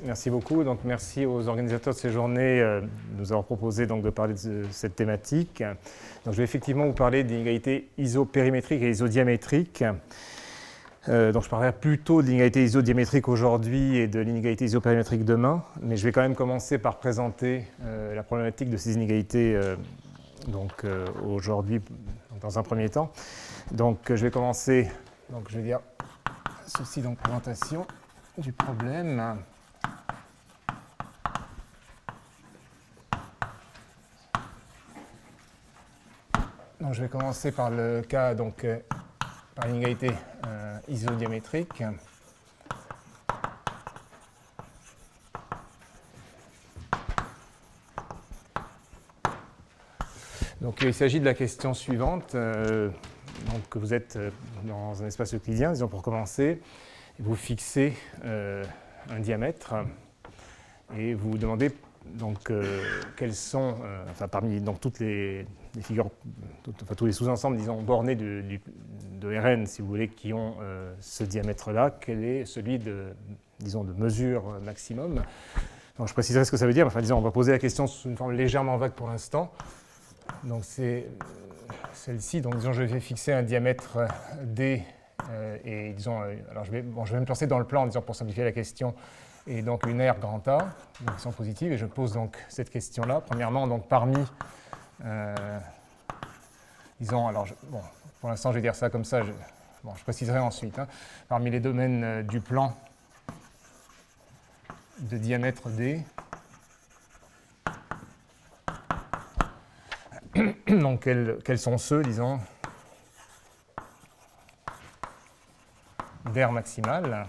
Merci beaucoup. Donc, merci aux organisateurs de ces journées de nous avoir proposé donc, de parler de cette thématique. Donc, je vais effectivement vous parler d'inégalités isopérimétriques et isodiamétriques. Donc, je parlerai plutôt de l'inégalité isodiamétrique aujourd'hui et de l'inégalité isopérimétrique demain, mais je vais quand même commencer par présenter la problématique de ces inégalités aujourd'hui dans un premier temps. Donc, je vais commencer, donc je vais dire ceci, donc présentation du problème. Donc, je vais commencer par le cas, donc, par l'inégalité isodiamétrique. Donc, il s'agit de la question suivante. Donc, vous êtes dans un espace euclidien, disons pour commencer, vous fixez un diamètre et vous demandez donc quels sont, parmi donc, toutes les figures, tous les sous-ensembles, disons, bornés de Rn, si vous voulez, qui ont ce diamètre-là, quel est celui de mesure maximum. Donc, je préciserai ce que ça veut dire. Enfin, disons, on va poser la question sous une forme légèrement vague pour l'instant. Donc, c'est celle-ci. Donc, disons, je vais fixer un diamètre d et disons, alors je vais me placer dans le plan, disons, pour simplifier la question, et donc une R grand A, donc sont positives, et je pose donc cette question-là. Premièrement, donc parmi, disons, alors, pour l'instant, je vais dire ça comme ça, je préciserai ensuite, hein, parmi les domaines du plan de diamètre D, donc quels sont ceux, disons, d'R maximal,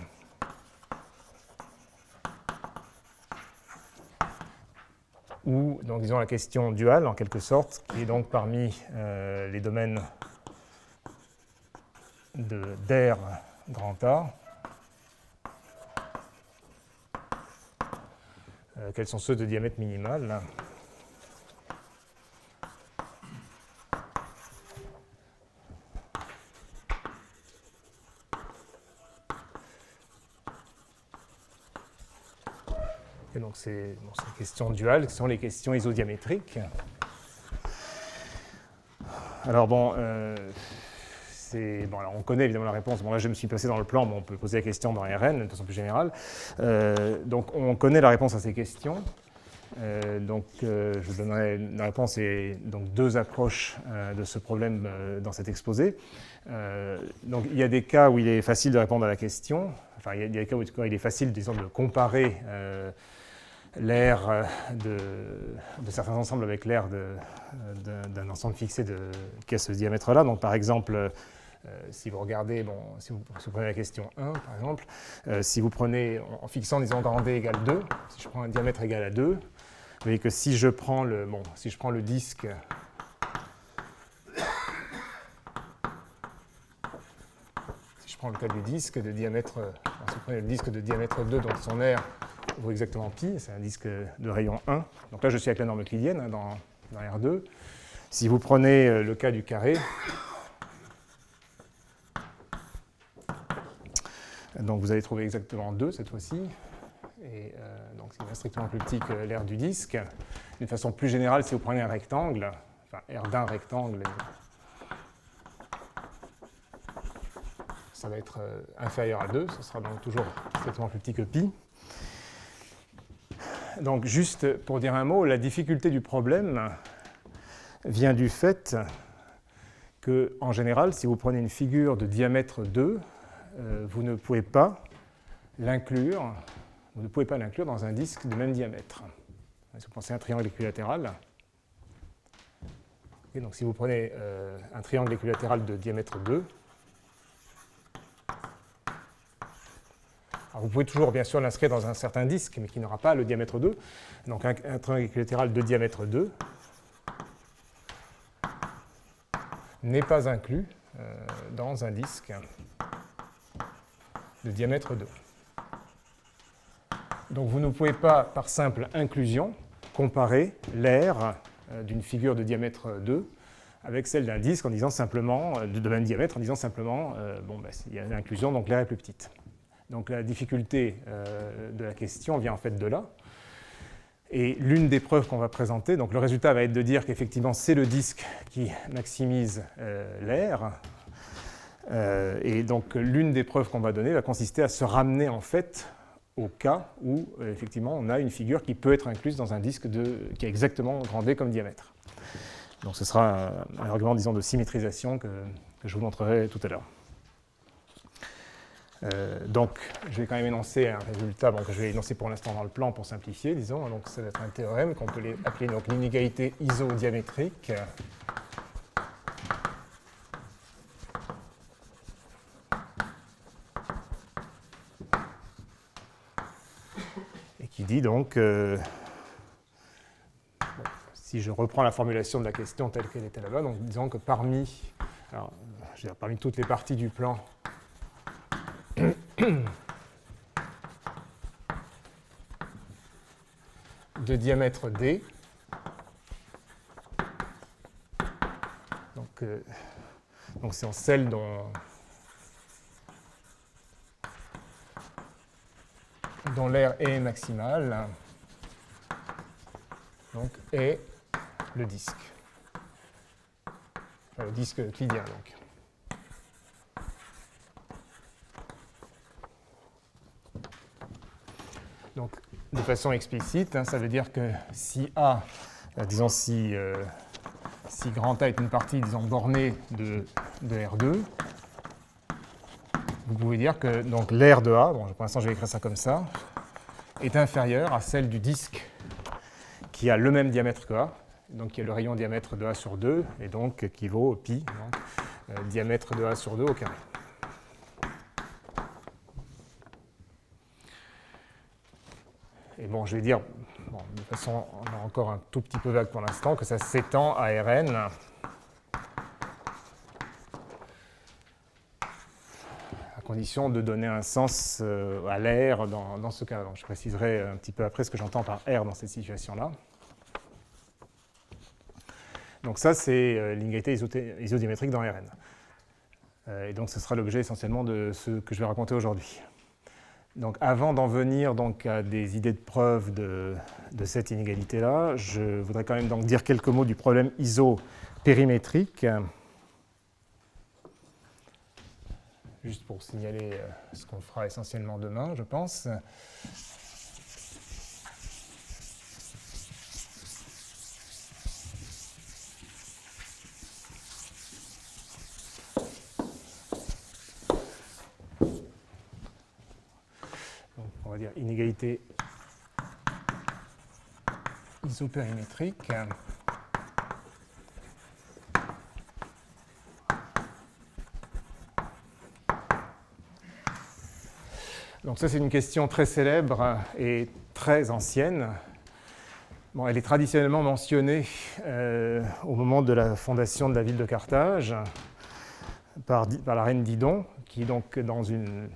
ou donc disons la question duale en quelque sorte, qui est donc parmi les domaines d'R grand A, quels sont ceux de diamètre minimal. Et donc, ces questions duales qui sont les questions isodiamétriques. Alors, alors on connaît évidemment la réponse. Bon, là, je me suis placé dans le plan, mais on peut poser la question dans Rn de façon plus générale. Donc, on connaît la réponse à ces questions. Je donnerai la réponse et donc deux approches de ce problème dans cet exposé. Donc, il y a des cas où il est facile de répondre à la question. Enfin, il y a des cas où il est facile, disons, de comparer l'aire de certains ensembles avec l'aire d'un ensemble fixé qui a ce diamètre-là. Donc, par exemple, si vous regardez, si vous prenez la question 1, par exemple, si vous prenez, en fixant, disons, grand D égale 2, si je prends un diamètre égal à 2, vous voyez que si je prends le disque, si je prends le cas du disque de diamètre, si vous prenez le disque de diamètre 2, donc son aire vaut exactement pi, c'est un disque de rayon 1. Donc là, je suis avec la norme euclidienne hein, dans R2. Si vous prenez le cas du carré, donc vous allez trouver exactement 2 cette fois-ci, et donc c'est strictement plus petit que l'aire du disque. D'une façon plus générale, si vous prenez un rectangle, enfin R d'un rectangle, ça va être inférieur à 2, ce sera donc toujours strictement plus petit que pi. Donc, juste pour dire un mot, la difficulté du problème vient du fait que, en général, si vous prenez une figure de diamètre 2, vous ne pouvez pas l'inclure dans un disque de même diamètre. Si vous pensez à un triangle équilatéral, et donc si vous prenez un triangle équilatéral de diamètre 2, alors vous pouvez toujours, bien sûr, l'inscrire dans un certain disque, mais qui n'aura pas le diamètre 2. Donc, un triangle équilatéral de diamètre 2 n'est pas inclus dans un disque de diamètre 2. Donc, vous ne pouvez pas, par simple inclusion, comparer l'aire d'une figure de diamètre 2 avec celle d'un disque en disant simplement, de même diamètre, en disant simplement, il y a une inclusion, donc l'aire est plus petite. Donc la difficulté de la question vient en fait de là. Et l'une des preuves qu'on va présenter, donc le résultat va être de dire qu'effectivement c'est le disque qui maximise l'air. Et donc l'une des preuves qu'on va donner va consister à se ramener en fait au cas où effectivement on a une figure qui peut être incluse dans un disque qui a exactement grand D comme diamètre. Donc ce sera un argument, disons, de symétrisation que je vous montrerai tout à l'heure. Donc, je vais quand même énoncer un résultat que je vais énoncer pour l'instant dans le plan pour simplifier, disons. Donc, ça va être un théorème qu'on peut appeler l'inégalité isodiamétrique. Et qui dit donc, si je reprends la formulation de la question telle qu'elle était là-bas, donc disons que parmi toutes les parties du plan, de diamètre D. Donc c'est en celle dont l'air est maximal. Donc est le disque. Enfin, le disque euclidien donc. Donc, de façon explicite, ça veut dire que si A, disons si grand A est une partie, disons, bornée de R2, vous pouvez dire que donc, l'aire de A, bon, pour l'instant je vais écrire ça comme ça, est inférieure à celle du disque qui a le même diamètre que A, donc qui a le rayon diamètre de A sur 2, et donc qui vaut pi, donc, diamètre de A sur 2 au carré. Et bon, je vais dire, de façon encore un tout petit peu vague pour l'instant, que ça s'étend à Rn. À condition de donner un sens à l'air dans ce cas. Donc je préciserai un petit peu après ce que j'entends par R dans cette situation-là. Donc ça, c'est l'inégalité isodiamétrique dans Rn. Et donc ce sera l'objet essentiellement de ce que je vais raconter aujourd'hui. Donc, avant d'en venir donc, à des idées de preuve de cette inégalité-là, je voudrais quand même donc, dire quelques mots du problème isopérimétrique. Juste pour signaler ce qu'on fera essentiellement demain, je pense. On va dire inégalité isopérimétrique. Donc ça, c'est une question très célèbre et très ancienne. Bon, elle est traditionnellement mentionnée au moment de la fondation de la ville de Carthage par la reine Didon, qui donc dans une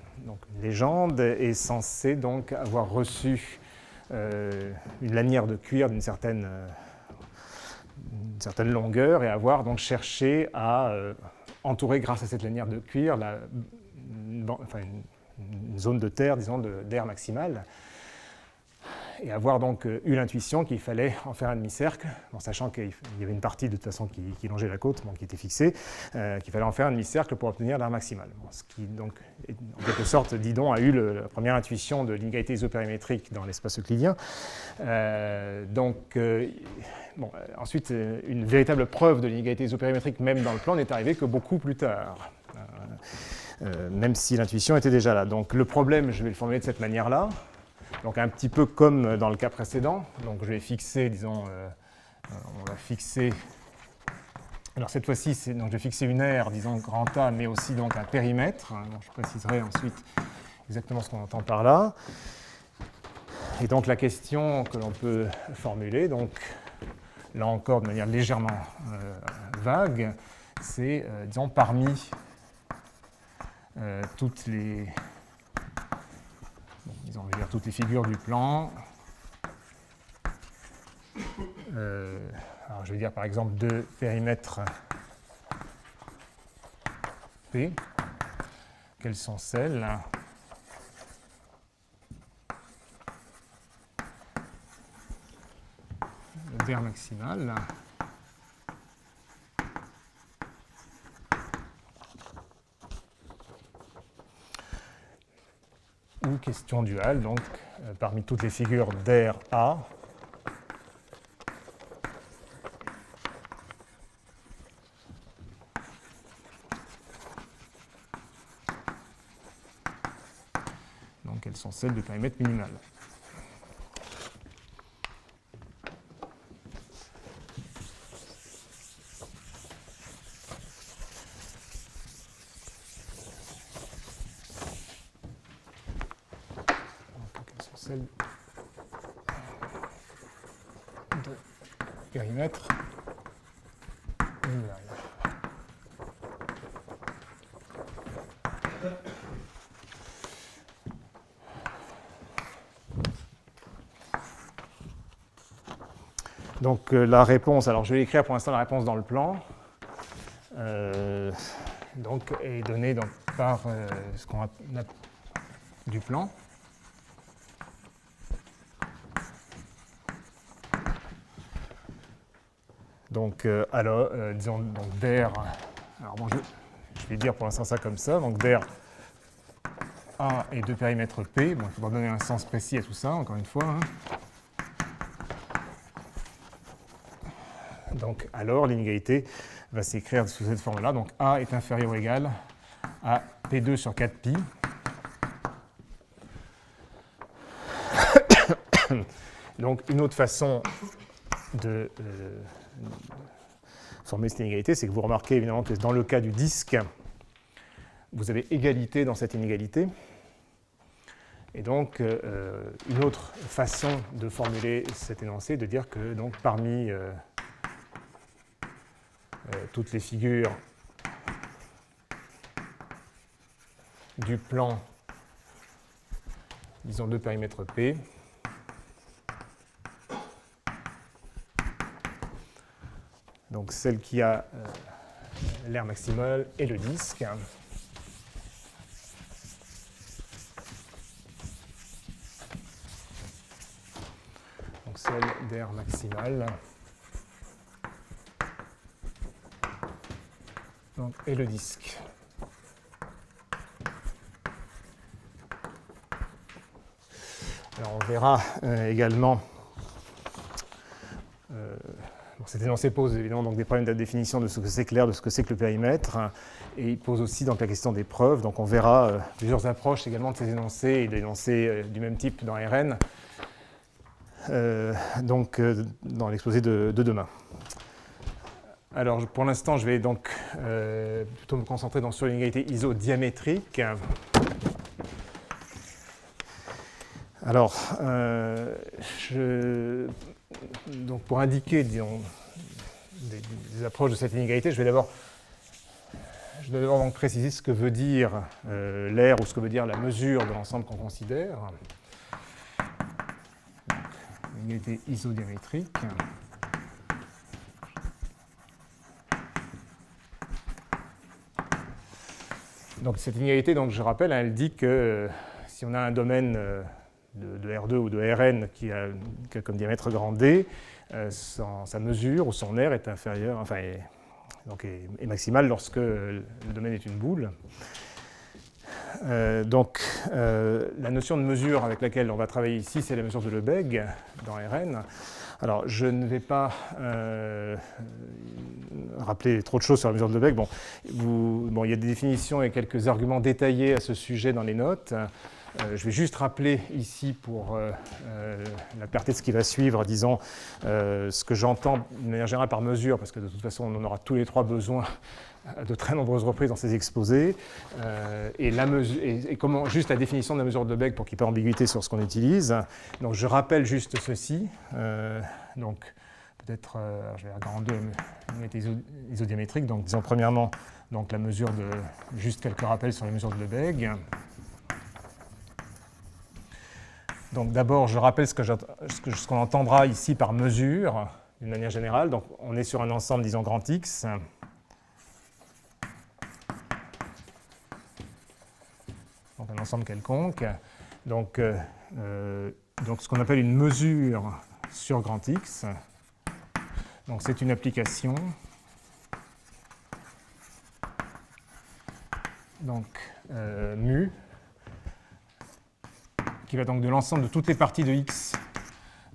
légende est censée donc avoir reçu une lanière de cuir d'une certaine longueur et avoir donc cherché à entourer grâce à cette lanière de cuir une zone de terre, disons, d'air maximal, et avoir donc eu l'intuition qu'il fallait en faire un demi-cercle, sachant qu'il y avait une partie de toute façon qui longeait la côte, qui était fixée, qu'il fallait en faire un demi-cercle pour obtenir l'air maximal. Ce qui donc, en quelque sorte, Didon a eu la première intuition de l'inégalité isopérimétrique dans l'espace euclidien. Ensuite, une véritable preuve de l'inégalité isopérimétrique, même dans le plan, n'est arrivée que beaucoup plus tard. Même si l'intuition était déjà là. Donc le problème, je vais le formuler de cette manière-là. Donc un petit peu comme dans le cas précédent. Donc je vais fixer, disons, on va fixer. Alors cette fois-ci, je vais fixer une aire, disons grand A, mais aussi donc un périmètre. Donc, je préciserai ensuite exactement ce qu'on entend par là. Et donc la question que l'on peut formuler, donc là encore de manière légèrement vague, c'est, disons, parmi toutes les figures du plan. Alors je vais dire par exemple de périmètre P. Quelles sont celles d'air maximal. Ou question duale, donc parmi toutes les figures d'air A, donc elles sont celles du périmètre minimal. Celle de périmètre minimal. Donc la réponse, alors je vais écrire pour l'instant la réponse dans le plan, donc est donnée donc, par ce qu'on a du plan. Donc, alors, disons, donc d'air, alors bon, je vais dire pour l'instant ça comme ça, donc d'air A et de périmètre P, bon, il faudra donner un sens précis à tout ça, encore une fois. Hein. Donc, alors, l'inégalité va s'écrire sous cette forme-là, donc A est inférieur ou égal à P2 sur 4pi. Donc, une autre façon de former cette inégalité, c'est que vous remarquez évidemment que dans le cas du disque, vous avez égalité dans cette inégalité. Et donc, une autre façon de formuler cet énoncé, de dire que donc, parmi toutes les figures du plan, disons, de périmètre P, donc celle qui a l'air maximal et le disque. Donc celle d'air maximal donc, et le disque. Alors on verra également cet énoncé pose évidemment donc, des problèmes de définition de ce que c'est que l'air, de ce que c'est que le périmètre, et il pose aussi donc, la question des preuves. Donc on verra plusieurs approches également de ces énoncés et d'énoncés du même type dans RN, dans l'exposé de demain. Alors pour l'instant, je vais donc plutôt me concentrer sur l'inégalité isodiamétrique. Alors, donc pour indiquer disons, des approches de cette inégalité, je vais d'abord donc préciser ce que veut dire l'air ou ce que veut dire la mesure de l'ensemble qu'on considère. Inégalité isodiamétrique. Donc cette inégalité, donc, je rappelle, elle dit que si on a un domaine de R2 ou de Rn qui a comme diamètre grand D, sa mesure ou son aire est inférieure, enfin est maximale lorsque le domaine est une boule. La notion de mesure avec laquelle on va travailler ici, c'est la mesure de Lebesgue dans Rn. Alors, je ne vais pas rappeler trop de choses sur la mesure de Lebesgue. Bon, il y a des définitions et quelques arguments détaillés à ce sujet dans les notes. Je vais juste rappeler ici, pour la clarté de ce qui va suivre, disons, ce que j'entends de manière générale par mesure, parce que de toute façon, on en aura tous les trois besoin à de très nombreuses reprises dans ces exposés, et comment, juste la définition de la mesure de Lebesgue pour qu'il n'y ait pas d'ambiguïté sur ce qu'on utilise. Donc je rappelle juste ceci. Donc peut-être, je vais agrandir l'unité isodiamétrique. Donc disons premièrement donc, la mesure de, juste quelques rappels sur la mesure de Lebesgue. Donc d'abord, je rappelle ce qu'on entendra ici par mesure, d'une manière générale. Donc on est sur un ensemble, disons, grand X. Donc un ensemble quelconque. Donc ce qu'on appelle une mesure sur grand X. Donc c'est une application. Donc mu, qui va donc de l'ensemble de toutes les parties de x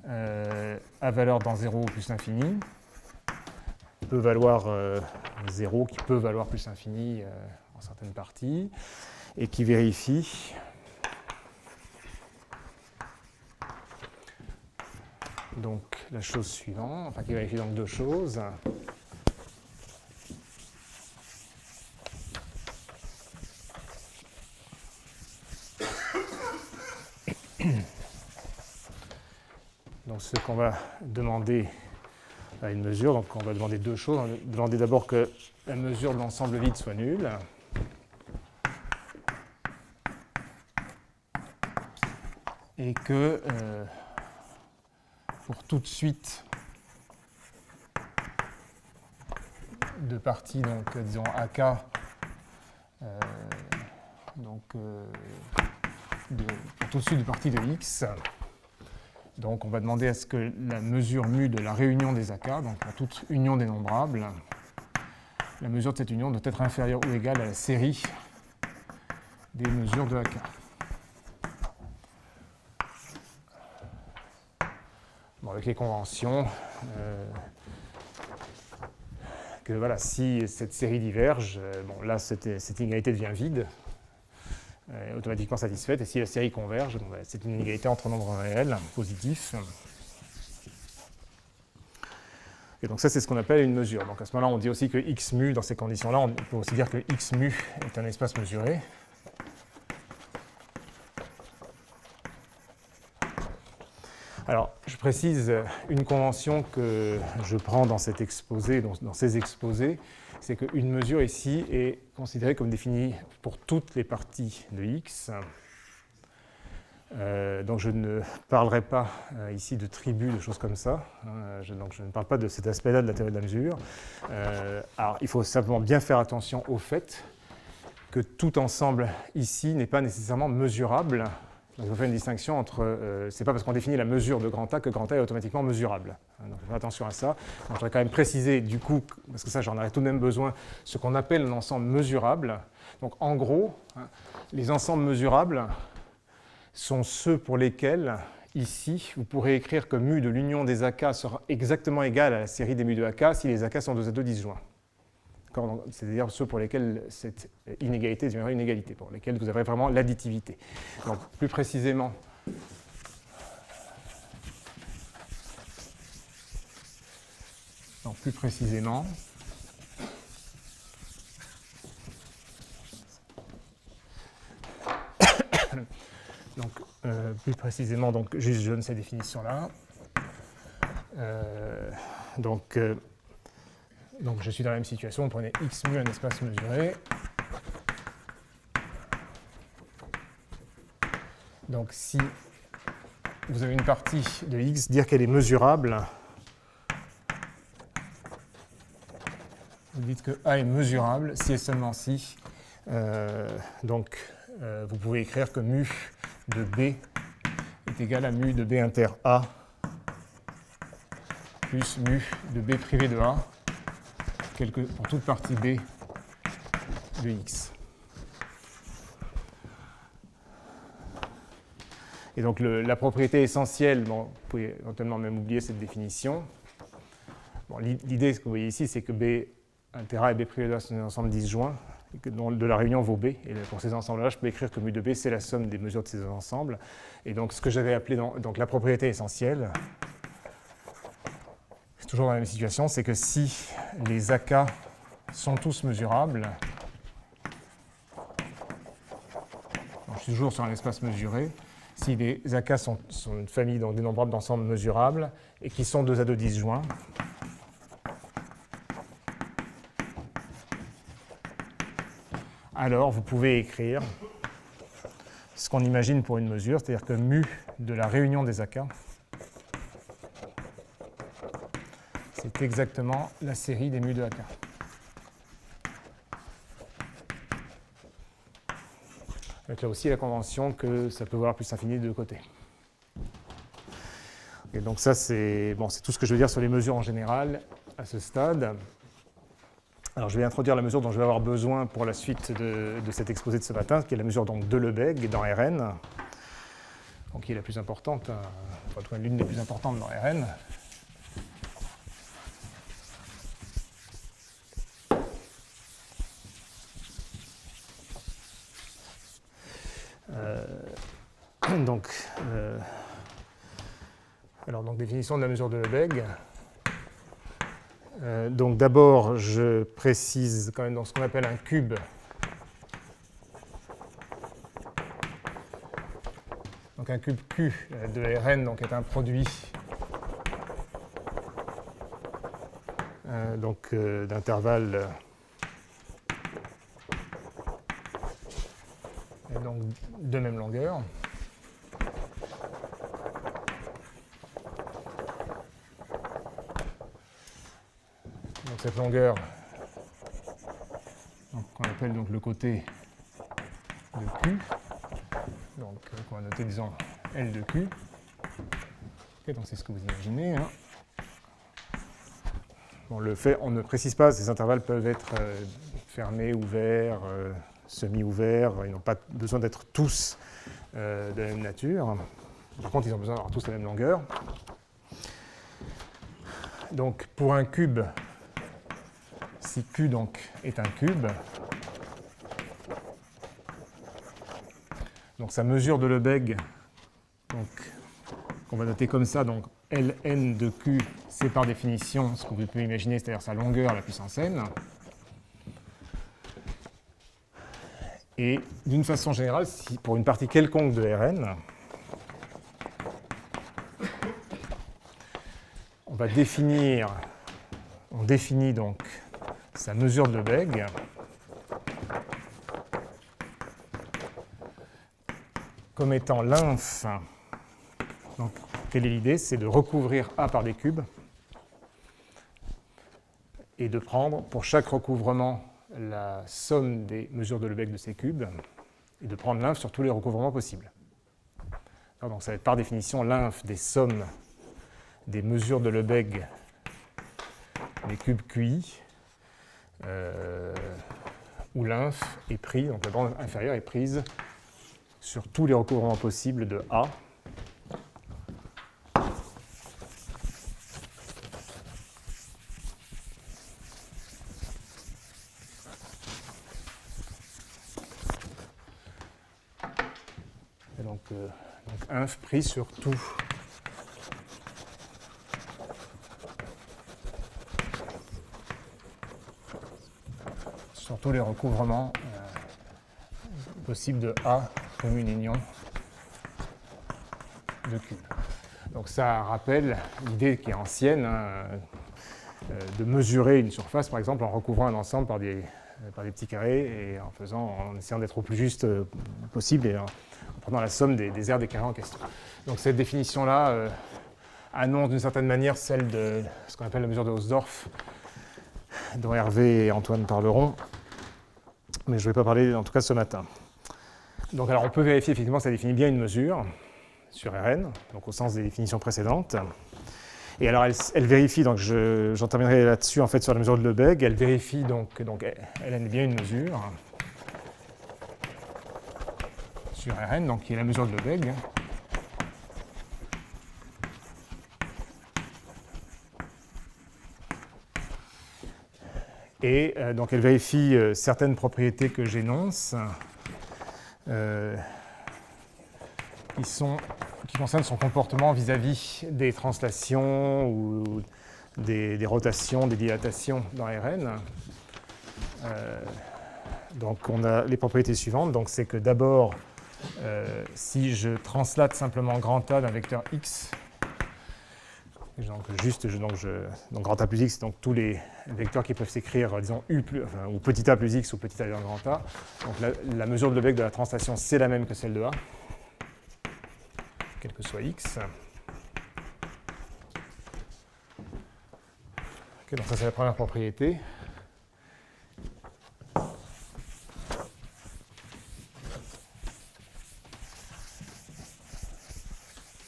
à valeur dans 0 ou plus l'infini, peut valoir 0, qui peut valoir plus l'infini en certaines parties, et qui vérifie donc la chose suivante, enfin qui vérifie donc deux choses. Donc ce qu'on va demander à une mesure, donc on va demander deux choses. On va demander d'abord que la mesure de l'ensemble vide soit nulle. Et que pour toute suite de parties, donc disons AK, pour toute suite de parties de X, donc on va demander à ce que la mesure mu de la réunion des AK, donc pour toute union dénombrable, la mesure de cette union doit être inférieure ou égale à la série des mesures de AK. Bon, avec les conventions, que voilà, si cette série diverge, bon, là cette inégalité devient vide, automatiquement satisfaite, et si la série converge, bon, c'est une inégalité entre nombres réels, positifs. Et donc ça, c'est ce qu'on appelle une mesure. Donc à ce moment-là, on dit aussi que x mu, dans ces conditions-là, on peut aussi dire que x mu est un espace mesuré. Alors, je précise une convention que je prends dans cet exposé, dans ces exposés, c'est qu'une mesure ici est considérée comme définie pour toutes les parties de x. Donc je ne parlerai pas ici de tribus, de choses comme ça. Donc je ne parle pas de cet aspect-là de la théorie de la mesure. Alors il faut simplement bien faire attention au fait que tout ensemble ici n'est pas nécessairement mesurable. Donc, il faut faire une distinction entre, c'est pas parce qu'on définit la mesure de grand A que grand A est automatiquement mesurable. Donc, faire attention à ça. Donc, je voudrais quand même préciser, du coup, parce que ça, j'en aurais tout de même besoin, ce qu'on appelle un ensemble mesurable. Donc, en gros, les ensembles mesurables sont ceux pour lesquels, ici, vous pourrez écrire que mu de l'union des AK sera exactement égal à la série des mu de AK si les AK sont 2 à 2 disjoints. C'est-à-dire ceux pour lesquels cette inégalité deviendra une égalité, pour lesquels vous avez vraiment l'additivité. Donc, plus précisément, donc, juste je donne ces définitions-là. Donc, je suis dans la même situation, vous prenez x mu, un espace mesuré. Donc si vous avez une partie de x, dire qu'elle est mesurable, vous dites que A est mesurable si et seulement si. Vous pouvez écrire que mu de B est égal à mu de B inter A plus mu de B privé de A pour toute partie B de x. Et donc la propriété essentielle, bon, vous pouvez éventuellement même oublier cette définition. Bon, l'idée, ce que vous voyez ici, c'est que B inter A et B privé de A sont des ensembles disjoints, et que de la réunion vaut B. Et pour ces ensembles-là, je peux écrire que mu de B, c'est la somme des mesures de ces ensembles. Et donc ce que j'avais appelé donc la propriété essentielle, c'est toujours dans la même situation, c'est que si les AK sont tous mesurables, donc je suis toujours sur un espace mesuré, si les AK sont une famille dénombrable d'ensembles mesurables et qui sont 2 à 2 disjoints, alors vous pouvez écrire ce qu'on imagine pour une mesure, c'est-à-dire que mu de la réunion des AK, c'est exactement la série des mu de AK. Avec là aussi la convention que ça peut valoir plus infini de deux côtés. Et donc ça, c'est tout ce que je veux dire sur les mesures en général. à ce stade. Alors je vais introduire la mesure dont je vais avoir besoin pour la suite de cet exposé de ce matin, qui est la mesure donc, de Lebesgue dans Rn, donc qui est la plus importante, enfin, l'une des plus importantes dans Rn. Donc, définition de la mesure de Lebesgue. Donc d'abord, je précise quand même dans ce qu'on appelle un cube. Donc un cube Q de Rn donc, est un produit d'intervalle donc de même longueur. Donc cette longueur qu'on appelle donc le côté de Q, donc qu'on va noter disons L de Q. Okay, donc c'est ce que vous imaginez. Hein. Bon, on ne précise pas, ces intervalles peuvent être fermés, ouverts, semi-ouverts, ils n'ont pas besoin d'être tous de la même nature. Par contre, ils ont besoin d'avoir tous la même longueur. Donc pour un cube, si Q donc est un cube, donc sa mesure de Lebesgue, qu'on va noter comme ça, donc Ln de Q, c'est par définition ce que vous pouvez imaginer, c'est-à-dire sa longueur à la puissance n. Et d'une façon générale, si pour une partie quelconque de Rn, on définit donc sa mesure de Lebesgue comme étant l'inf. Donc, quelle est l'idée? C'est de recouvrir A par des cubes et de prendre pour chaque recouvrement la somme des mesures de Lebesgue de ces cubes et de prendre l'inf sur tous les recouvrements possibles. Alors, donc, ça va être par définition l'inf des sommes des mesures de Lebesgue des cubes QI, où l'inf est pris, donc la bande inférieure est prise sur tous les recouvrements possibles de A. Et donc inf pris sur tout. Sur tous les recouvrements possibles de A comme une union de cubes. Donc ça rappelle l'idée qui est ancienne de mesurer une surface, par exemple, en recouvrant un ensemble par des petits carrés et en essayant d'être au plus juste possible et en prenant la somme des aires des carrés en question. Donc cette définition-là annonce d'une certaine manière celle de ce qu'on appelle la mesure de Hausdorff, dont Hervé et Antoine parleront, mais je ne vais pas parler en tout cas ce matin. Donc alors on peut vérifier effectivement que ça définit bien une mesure sur Rn, donc au sens des définitions précédentes. Et alors elle vérifie, donc j'en terminerai là-dessus en fait sur la mesure de Lebesgue, elle vérifie donc elle est bien une mesure sur Rn, donc qui est la mesure de Lebesgue. Et donc elle vérifie certaines propriétés que j'énonce qui concernent son comportement vis-à-vis des translations ou des rotations, des dilatations dans Rn. Donc on a les propriétés suivantes. Donc c'est que d'abord, si je translate simplement grand A d'un vecteur x, donc grand A plus x, donc tous les vecteurs qui peuvent s'écrire, disons, ou petit a plus x ou petit a dans grand A. Donc la mesure de Lebesgue de la translation, c'est la même que celle de A, quel que soit x. Okay, donc ça, c'est la première propriété.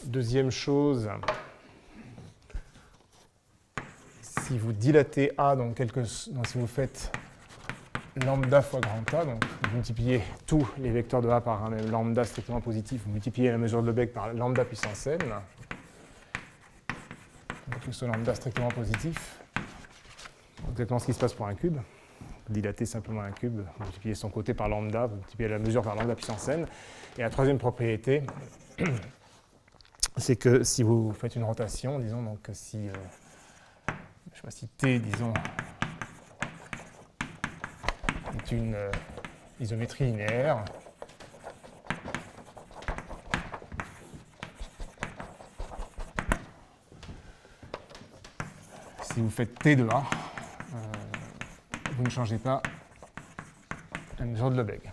Deuxième chose, si si vous dilatez A, donc si vous faites lambda fois grand A, donc vous multipliez tous les vecteurs de A par un lambda strictement positif, vous multipliez la mesure de Lebesgue par lambda puissance n, donc ce lambda strictement positif, exactement ce qui se passe pour un cube. Vous dilatez simplement un cube, vous multipliez son côté par lambda, vous multipliez la mesure par lambda puissance n. Et la troisième propriété, c'est que si vous faites une rotation, disons, donc si, je sais pas, si T, disons, est une isométrie linéaire, si vous faites T de A, vous ne changez pas la mesure de Lebesgue.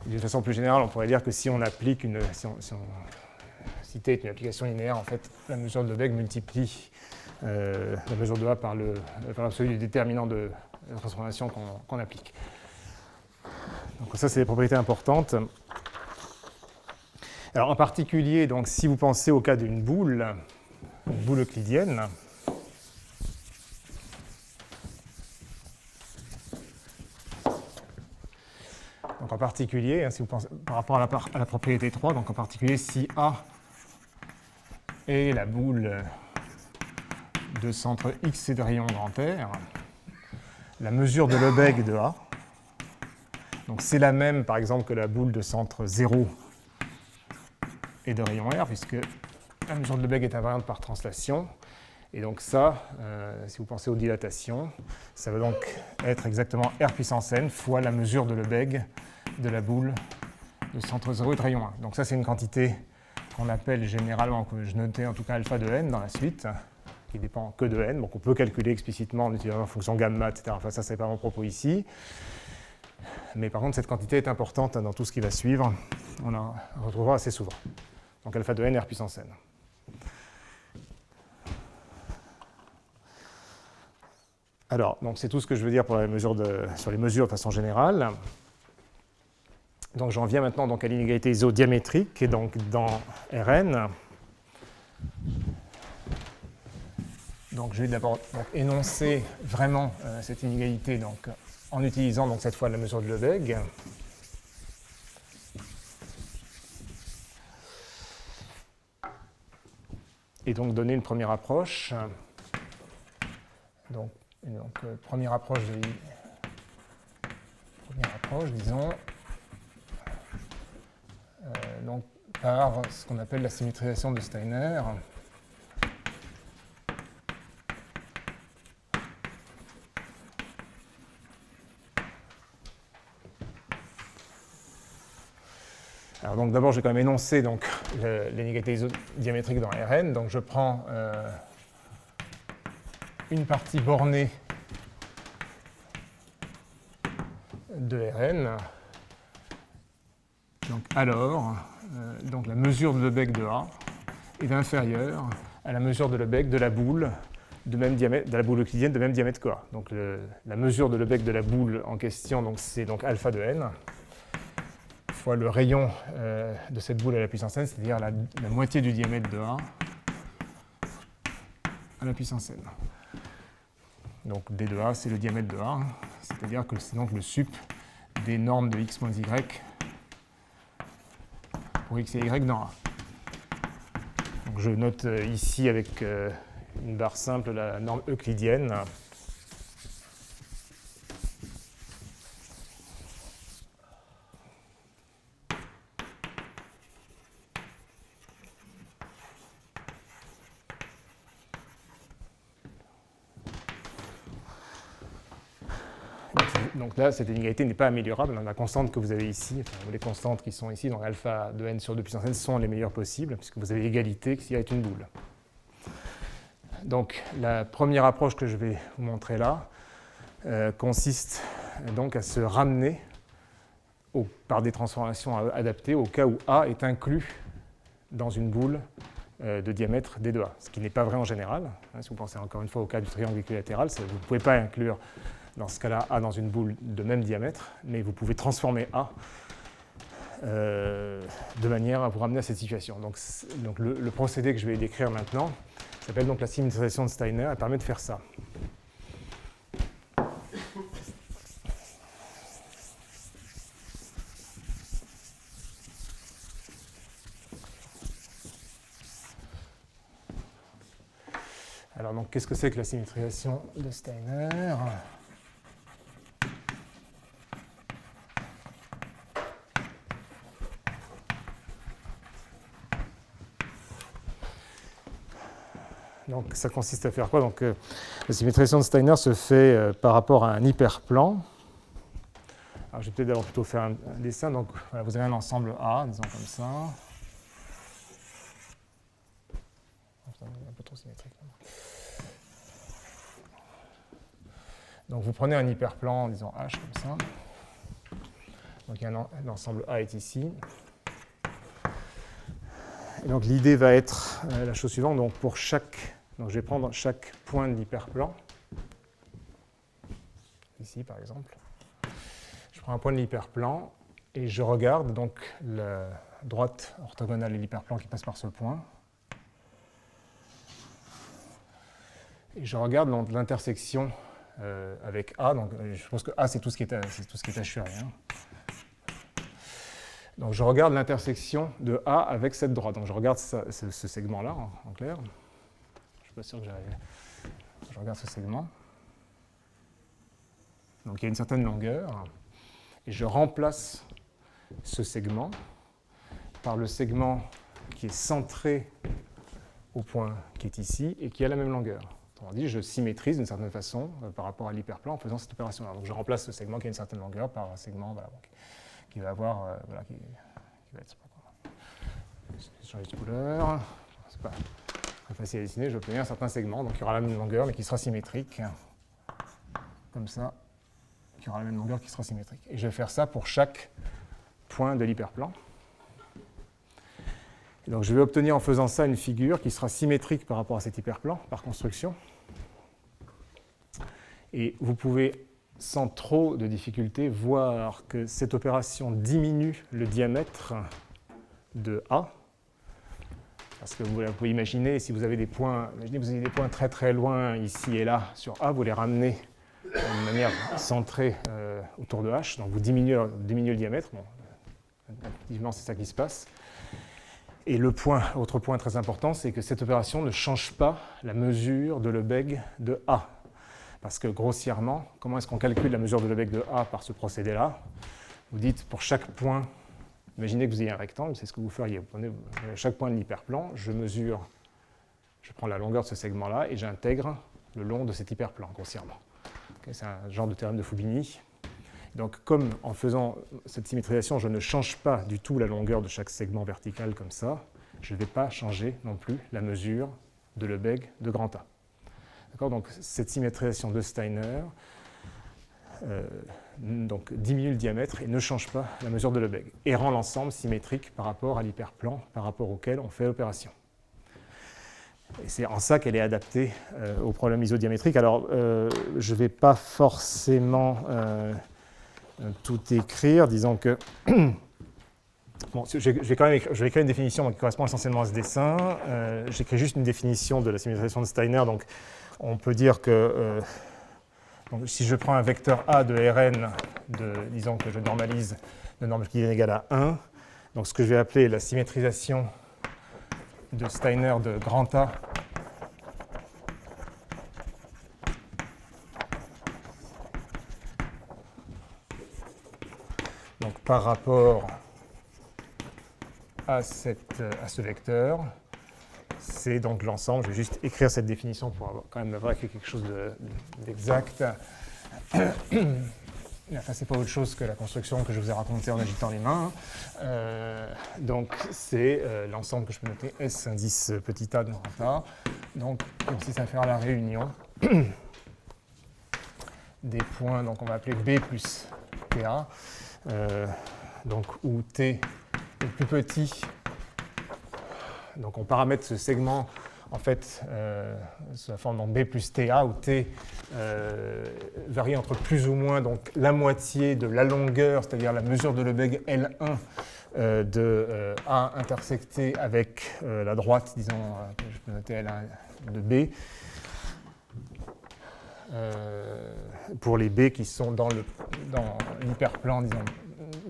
D'une façon plus générale, on pourrait dire que si on applique si T est une application linéaire, en fait, la mesure de Lebesgue multiplie la mesure de A par l'absolu du déterminant de la transformation qu'on applique. Donc ça, c'est des propriétés importantes. Alors en particulier, donc, si vous pensez au cas d'une boule euclidienne, donc en particulier, si vous pensez par rapport à la propriété 3, donc en particulier si A est la boule de centre X et de rayon grand R, la mesure de Lebesgue de A, donc c'est la même par exemple que la boule de centre 0 et de rayon R, puisque la mesure de Lebesgue est invariante par translation. Et donc ça, si vous pensez aux dilatations, ça va donc être exactement R puissance n fois la mesure de Lebesgue de la boule de centre 0 et de rayon 1. Donc ça, c'est une quantité qu'on appelle généralement, que je notais en tout cas alpha de n dans la suite, qui dépend que de n. Donc on peut calculer explicitement en utilisant la fonction gamma, etc. Enfin, ça, c'est pas mon propos ici. Mais par contre, cette quantité est importante dans tout ce qui va suivre. On la retrouvera assez souvent. Donc alpha de n, R puissance n. Alors, donc c'est tout ce que je veux dire pour sur les mesures de façon générale. Donc j'en viens maintenant donc, à l'inégalité isodiamétrique, et donc dans Rn. Donc je vais d'abord énoncer vraiment cette inégalité donc, en utilisant donc, cette fois la mesure de Lebesgue. Et donc donner une première approche. Donc première approche, disons, donc, par ce qu'on appelle la symétrisation de Steiner. Alors donc d'abord, je vais quand même énoncer donc, l'inégalité isodiamétrique dans Rn. Donc je prends une partie bornée de Rn. Donc alors, donc la mesure de Lebesgue de A est inférieure à la mesure de Lebesgue de la boule de même diamètre, de la boule euclidienne de même diamètre que A. Donc la mesure de Lebesgue de la boule en question, c'est donc alpha de n fois le rayon de cette boule à la puissance n, c'est-à-dire la moitié du diamètre de A à la puissance n. Donc d de A, c'est le diamètre de A, c'est-à-dire que c'est donc le sup des normes de x moins y pour x et y dans A. Donc je note ici avec une barre simple la norme euclidienne. Donc là, cette inégalité n'est pas améliorable. La constante que vous avez ici, enfin, les constantes qui sont ici, donc alpha de n sur 2 puissance n, sont les meilleures possibles, puisque vous avez égalité s'il y a une boule. Donc la première approche que je vais vous montrer là consiste donc à se ramener par des transformations adaptées au cas où A est inclus dans une boule de diamètre d de A, ce qui n'est pas vrai en général. Si vous pensez encore une fois au cas du triangle équilatéral, vous ne pouvez pas inclure dans ce cas-là A dans une boule de même diamètre, mais vous pouvez transformer A de manière à vous ramener à cette situation. Donc le procédé que je vais décrire maintenant s'appelle donc la symétrisation de Steiner. Elle permet de faire ça. Alors, donc, qu'est-ce que c'est que la symétrisation de Steiner ? Donc, ça consiste à faire quoi ? Donc, la symétrisation de Steiner se fait par rapport à un hyperplan. Alors, je vais peut-être d'abord plutôt faire un dessin. Donc, voilà, vous avez un ensemble A, disons comme ça. Un peu trop symétrique. Donc, vous prenez un hyperplan, disons H, comme ça. Donc, l'ensemble A est ici. Et donc, l'idée va être la chose suivante. Donc, pour chaque... Donc, je vais prendre chaque point de l'hyperplan. Ici, par exemple. Je prends un point de l'hyperplan et je regarde donc la droite orthogonale de l'hyperplan qui passe par ce point. Et je regarde donc l'intersection avec A. Donc, je suppose que A, c'est tout ce qui est hachuré. Donc, je regarde l'intersection de A avec cette droite. Donc, je regarde ce segment-là, en clair. Je ne suis pas sûr que j'arrive. Je regarde ce segment. Donc, il y a une certaine longueur. Et je remplace ce segment par le segment qui est centré au point qui est ici et qui a la même longueur. Autrement dit, je symétrise d'une certaine façon par rapport à l'hyperplan en faisant cette opération-là. Donc, je remplace ce segment qui a une certaine longueur par un segment voilà, qui va avoir... qui va être... Je vais changer de couleur. C'est pas très facile à dessiner. Je vais obtenir un certain segment donc, qui aura la même longueur mais qui sera symétrique. Comme ça. Qui aura la même longueur qui sera symétrique. Et je vais faire ça pour chaque point de l'hyperplan. Et donc, je vais obtenir en faisant ça une figure qui sera symétrique par rapport à cet hyperplan, par construction. Et vous pouvez, sans trop de difficulté, voir que cette opération diminue le diamètre de A. Parce que vous pouvez imaginer, si vous avez des points, très très loin, ici et là, sur A, vous les ramenez de manière centrée autour de H. Donc vous diminuez le diamètre. Bon, effectivement, c'est ça qui se passe. Et autre point très important, c'est que cette opération ne change pas la mesure de Lebesgue de A. Parce que grossièrement, comment est-ce qu'on calcule la mesure de Lebesgue de A par ce procédé-là ? Vous dites pour chaque point, imaginez que vous ayez un rectangle, c'est ce que vous feriez. Vous prenez chaque point de l'hyperplan, je prends la longueur de ce segment-là et j'intègre le long de cet hyperplan, grossièrement. Okay, c'est un genre de théorème de Fubini. Donc, comme en faisant cette symétrisation, je ne change pas du tout la longueur de chaque segment vertical comme ça, je ne vais pas changer non plus la mesure de Lebesgue de grand A. D'accord ? Donc, cette symétrisation de Steiner donc, diminue le diamètre et ne change pas la mesure de Lebesgue, et rend l'ensemble symétrique par rapport à l'hyperplan par rapport auquel on fait l'opération. Et c'est en ça qu'elle est adaptée au problème isodiamétrique. Alors, je ne vais pas forcément tout écrire, disons que... Bon, je vais écrire une définition qui correspond essentiellement à ce dessin. J'écris juste une définition de la symétrisation de Steiner. Donc, on peut dire que donc, si je prends un vecteur A de Rn, disons que je normalise de norme qui est égale à 1, donc ce que je vais appeler la symétrisation de Steiner de grand A donc par rapport à ce vecteur, c'est donc l'ensemble. Je vais juste écrire cette définition pour quand même avoir écrit quelque chose d'exact. Enfin, ce n'est pas autre chose que la construction que je vous ai racontée en agitant les mains. Donc, c'est l'ensemble que je peux noter S indice petit a de grand A. Donc, consiste à faire la réunion des points, donc on va appeler B plus TA, donc où T est plus petit. Donc, on paramètre ce segment en fait sous la forme B plus TA, où T varie entre plus ou moins donc, la moitié de la longueur, c'est-à-dire la mesure de Lebesgue L1 de A intersecté avec la droite, disons, que je peux noter L1 de B, pour les B qui sont dans l'hyperplan, disons,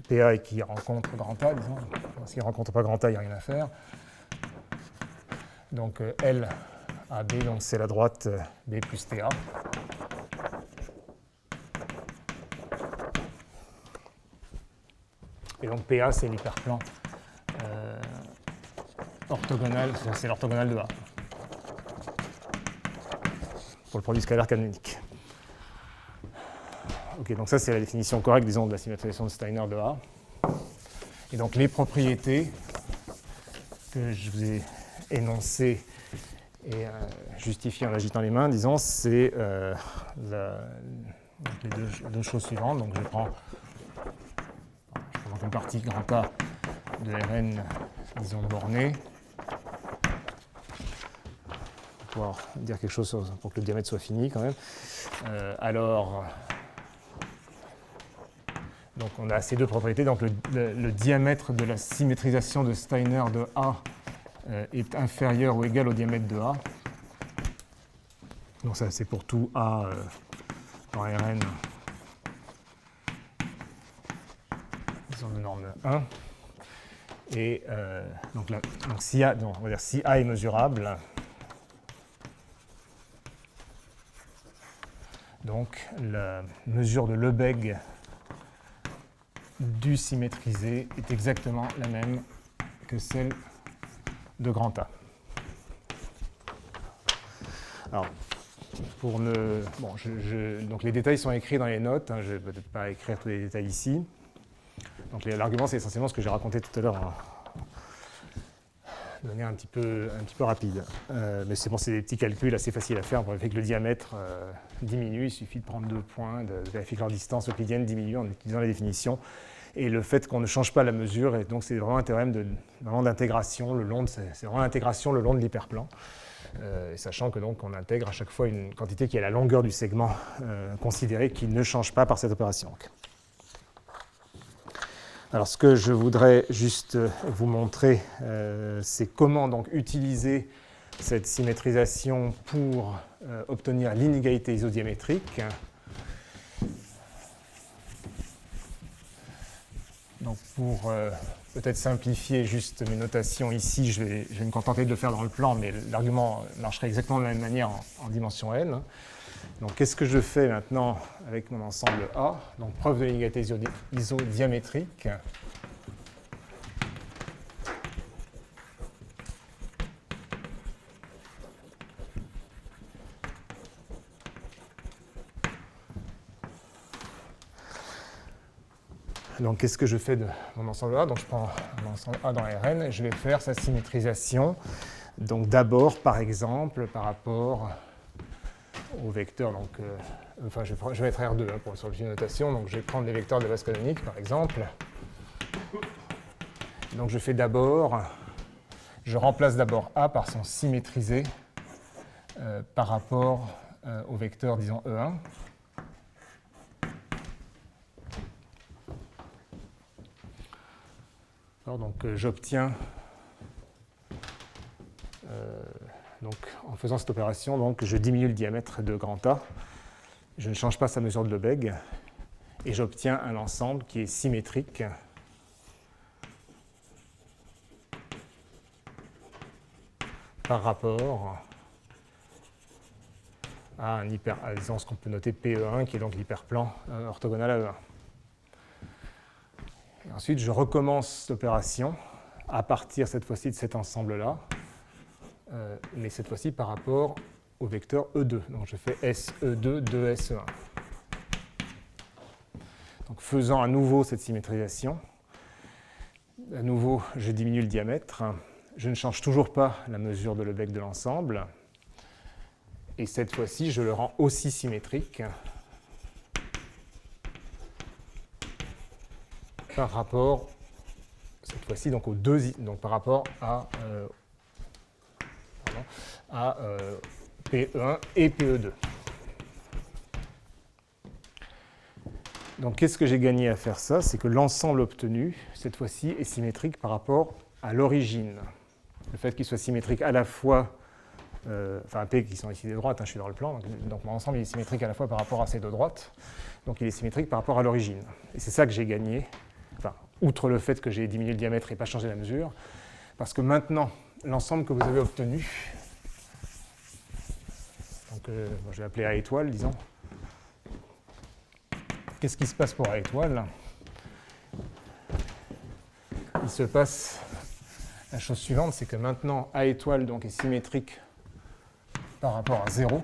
PA et qui rencontrent grand A, disons. S'ils ne rencontrent pas grand A, il n'y a rien à faire. Donc L à B, donc c'est la droite B plus TA. Et donc PA, c'est l'hyperplan orthogonal, c'est l'orthogonale de A. Pour le produit scalaire canonique. Ok, donc ça c'est la définition correcte, disons, de la symétrisation de Steiner de A. Et donc les propriétés que je vous ai énoncées et justifiées en agitant les mains, disons, c'est les deux choses suivantes. Donc je prends une partie grand A de Rn, disons, borné. Pouvoir dire quelque chose pour que le diamètre soit fini quand même. Alors, donc on a ces deux propriétés. Donc le diamètre de la symétrisation de Steiner de A est inférieur ou égal au diamètre de A. Donc ça c'est pour tout A dans Rn, disons de norme 1. Et donc si A, on va dire si A est mesurable, donc la mesure de Lebesgue du symétrisé est exactement la même que celle de grand A. Alors, pour ne... Bon, donc les détails sont écrits dans les notes, hein, je ne vais peut-être pas écrire tous les détails ici. Donc l'argument, c'est essentiellement ce que j'ai raconté tout à l'heure, de manière un petit peu rapide. Mais c'est bon, c'est des petits calculs assez faciles à faire pour vérifier que le diamètre diminue. Il suffit de prendre 2 points, de vérifier que leur distance euclidienne diminue en utilisant les définitions. Et le fait qu'on ne change pas la mesure, et donc c'est vraiment un théorème d'intégration le long de l'hyperplan. Sachant que donc on intègre à chaque fois une quantité qui est la longueur du segment considéré qui ne change pas par cette opération. Alors ce que je voudrais juste vous montrer, c'est comment donc utiliser cette symétrisation pour obtenir l'inégalité isodiamétrique. Donc pour peut-être simplifier juste mes notations ici, je vais me contenter de le faire dans le plan, mais l'argument marcherait exactement de la même manière en dimension n. Donc qu'est-ce que je fais maintenant avec mon ensemble A? Donc preuve de l'inégalité isodiamétrique. Donc qu'est-ce que je fais de mon ensemble A? Donc je prends un ensemble A dans Rn et je vais faire sa symétrisation. Donc d'abord, par exemple, par rapport au vecteur, donc, je vais mettre R2 pour sur la notation, donc je vais prendre les vecteurs de base canonique, par exemple. Donc je fais d'abord, je remplace d'abord A par son symétrisé par rapport au vecteur, disons, E1. Alors, donc j'obtiens, donc, en faisant cette opération, donc, je diminue le diamètre de grand A, je ne change pas sa mesure de Lebesgue, et j'obtiens un ensemble qui est symétrique par rapport à disons ce qu'on peut noter PE1, qui est donc l'hyperplan orthogonal à E1. Et ensuite, je recommence l'opération à partir cette fois-ci de cet ensemble-là, mais cette fois-ci par rapport au vecteur E2. Donc je fais SE2, 2SE1. Donc faisant à nouveau cette symétrisation, à nouveau je diminue le diamètre, je ne change toujours pas la mesure de Lebesgue de l'ensemble, et cette fois-ci je le rends aussi symétrique par rapport, cette fois-ci, donc aux deux, donc par rapport à PE1 et PE2. Donc qu'est-ce que j'ai gagné à faire ça? C'est que l'ensemble obtenu, cette fois-ci, est symétrique par rapport à l'origine. Le fait qu'il soit symétrique à la fois, enfin P qui sont ici des droites, hein, je suis dans le plan, donc mon ensemble il est symétrique à la fois par rapport à ces deux droites, donc il est symétrique par rapport à l'origine. Et c'est ça que j'ai gagné, enfin, outre le fait que j'ai diminué le diamètre et pas changé la mesure, parce que maintenant, l'ensemble que vous avez obtenu, donc je vais appeler A étoile, disons. Qu'est-ce qui se passe pour A étoile? Il se passe la chose suivante, c'est que maintenant A étoile donc, est symétrique par rapport à 0.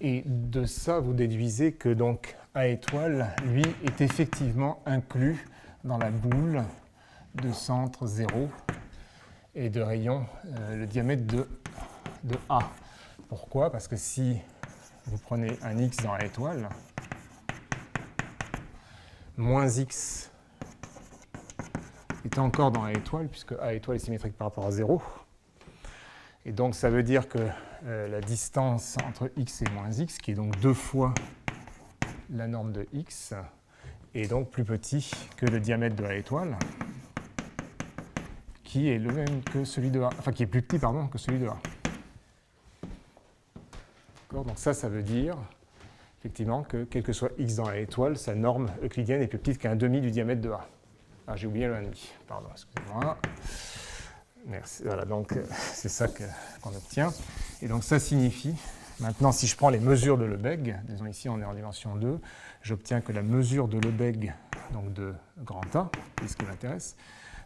Et de ça, vous déduisez que donc A étoile, lui, est effectivement inclus dans la boule de centre 0 et de rayon le diamètre de A. Pourquoi? Parce que si vous prenez un x dans A étoile, moins x est encore dans A étoile, puisque A étoile est symétrique par rapport à 0. Et donc ça veut dire que la distance entre x et moins x, qui est donc 2 fois la norme de x, est donc plus petit que le diamètre de A étoile, qui est le même que celui de A, enfin qui est plus petit pardon, que celui de A. Donc ça veut dire effectivement que quel que soit x dans A étoile, sa norme euclidienne est plus petite qu'un demi du diamètre de A. Ah, j'ai oublié le 1,5, pardon, excusez-moi. Merci. Voilà, donc c'est ça qu'on obtient. Et donc ça signifie, maintenant si je prends les mesures de Lebesgue, disons ici on est en dimension 2, j'obtiens que la mesure de Lebesgue, donc de grand A, c'est ce qui m'intéresse,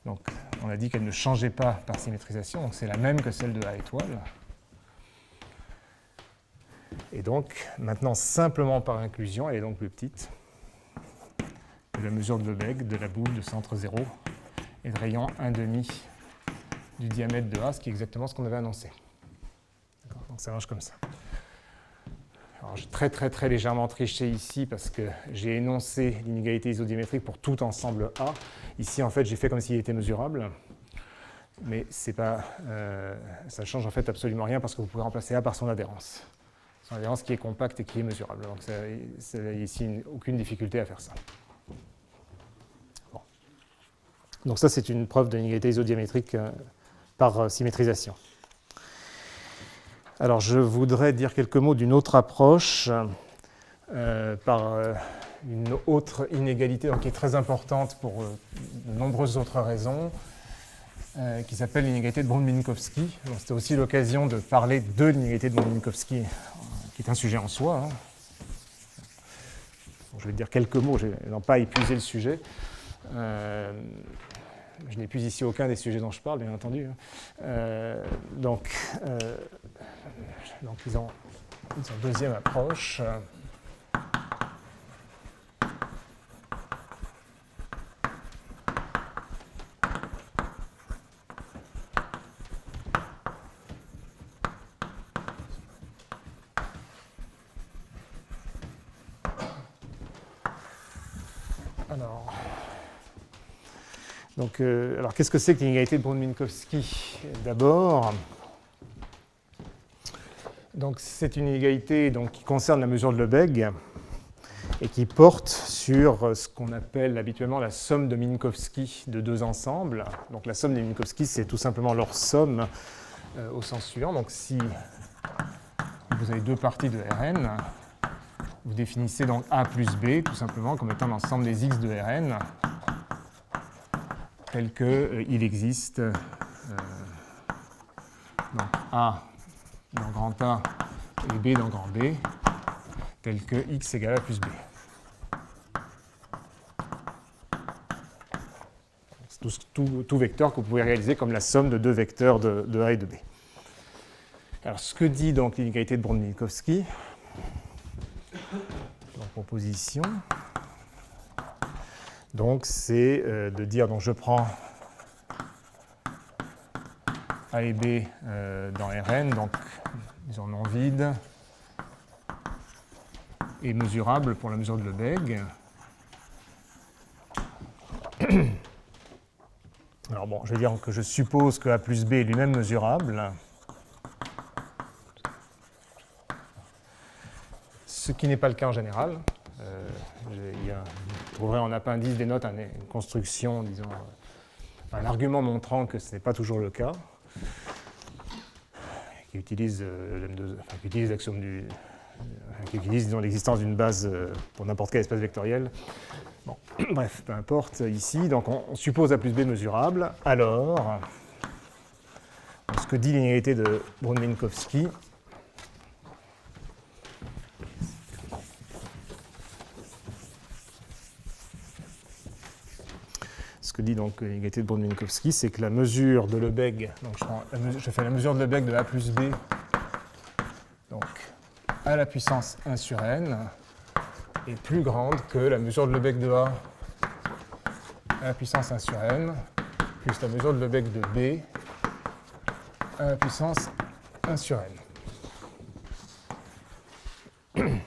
donc on a dit qu'elle ne changeait pas par symétrisation, donc c'est la même que celle de A étoile. Et donc maintenant simplement par inclusion, elle est donc plus petite que la mesure de Lebesgue de la boule de centre 0 et de rayon 1,5 du diamètre de A, ce qui est exactement ce qu'on avait annoncé. Donc ça marche comme ça. Alors j'ai très légèrement triché ici parce que j'ai énoncé l'inégalité isodiamétrique pour tout ensemble A. Ici en fait j'ai fait comme s'il était mesurable, mais c'est pas, ça change en fait absolument rien parce que vous pouvez remplacer A par son adhérence. Son adhérence qui est compacte et qui est mesurable. Donc il n'y a ici aucune difficulté à faire ça. Bon. Donc ça c'est une preuve de l'inégalité isodiamétrique par symétrisation. Alors je voudrais dire quelques mots d'une autre approche par une autre inégalité donc, qui est très importante pour de nombreuses autres raisons, qui s'appelle l'inégalité de Brod-Minkowski. C'était aussi l'occasion de parler de l'inégalité de Brod-Minkowski, qui est un sujet en soi. Je vais dire quelques mots, je n'ai pas épuisé le sujet. Je n'épuise ici aucun des sujets dont je parle, bien entendu. Donc ils ont une deuxième approche. Alors, qu'est-ce que c'est que l'inégalité de Brod-Minkowski? D'abord, c'est une inégalité donc, qui concerne la mesure de Lebesgue et qui porte sur ce qu'on appelle habituellement la somme de Minkowski de deux ensembles. Donc la somme des Minkowski, c'est tout simplement leur somme au sens suivant. Donc si vous avez deux parties de Rn, vous définissez donc A plus B tout simplement comme étant l'ensemble des x de Rn tel qu'il existe donc A dans grand A et B dans grand B, tel que x égale A plus B. C'est tout vecteur que vous pouvez réaliser comme la somme de deux vecteurs de A et de B. Alors, ce que dit donc l'inégalité de Brod-Minkowski, en proposition, donc c'est de dire, donc je prends A et B dans Rn, donc disons non vide et mesurable pour la mesure de Lebesgue. Alors bon, je vais dire que je suppose que A plus B est lui-même mesurable. Ce qui n'est pas le cas en général. Vous trouverez en appendice des notes une construction, disons, un argument montrant que ce n'est pas toujours le cas, qui utilise l'axiome qui utilise disons, l'existence d'une base pour n'importe quel espace vectoriel. Bon, bref, peu importe, ici, donc on suppose A plus B mesurable, alors, ce que dit l'inégalité de Brun-Minkowski, ce que dit donc l'inégalité de Brun-Minkowski, c'est que la mesure de Lebesgue, donc je fais la mesure de Lebesgue de A plus B, donc à la puissance 1 sur n, est plus grande que la mesure de Lebesgue de A à la puissance 1 sur n, plus la mesure de Lebesgue de B à la puissance 1 sur n.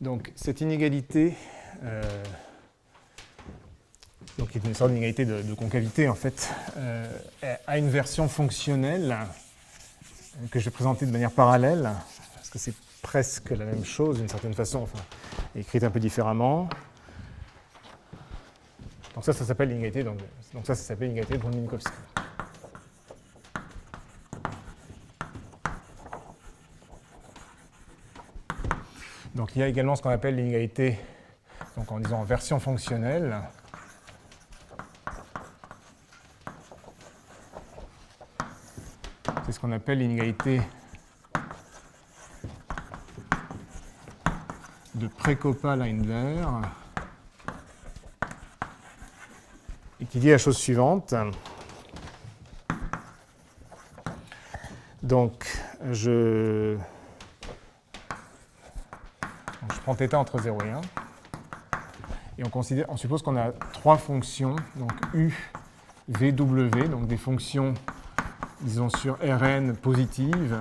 Donc cette inégalité, donc qui est une sorte d'inégalité de concavité en fait, a une version fonctionnelle que je vais présenter de manière parallèle, parce que c'est presque la même chose d'une certaine façon, enfin, écrite un peu différemment. Donc ça s'appelle l'inégalité, donc ça s'appelle l'inégalité de Brun-Minkowski. Donc il y a également ce qu'on appelle l'inégalité, donc en disant version fonctionnelle. C'est ce qu'on appelle l'inégalité de Prekopa-Leindler, et qui dit la chose suivante. Donc je prends θ entre 0 et 1, et on suppose qu'on a trois fonctions, donc U, V, W, donc des fonctions, disons, sur Rn positives,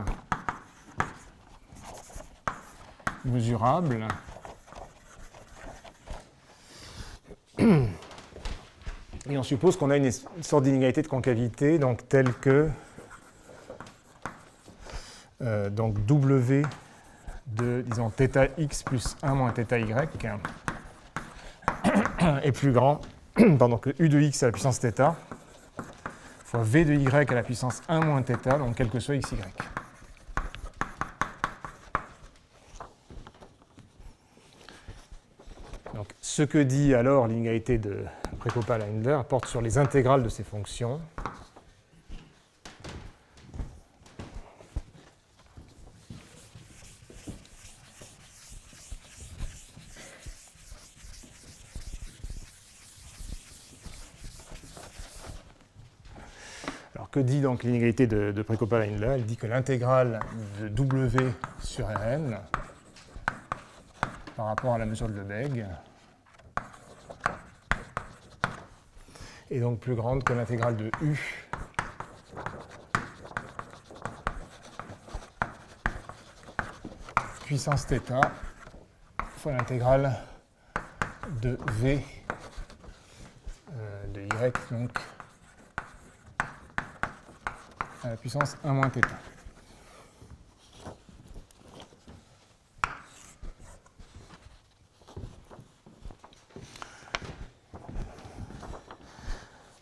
mesurables, et on suppose qu'on a une sorte d'inégalité de concavité, donc telle que donc W de, disons, θx plus 1 moins θy est plus grand que U de x à la puissance θ fois V de y à la puissance 1 moins θ, donc quel que soit xy. Donc, ce que dit alors l'inégalité de Prekopa-Leindler porte sur les intégrales de ces fonctions. Que dit donc l'inégalité de Prekopa-Leindler? Elle dit que l'intégrale de W sur Rn par rapport à la mesure de Lebesgue est donc plus grande que l'intégrale de U puissance θ fois l'intégrale de V de Y, donc à la puissance 1 moins θ.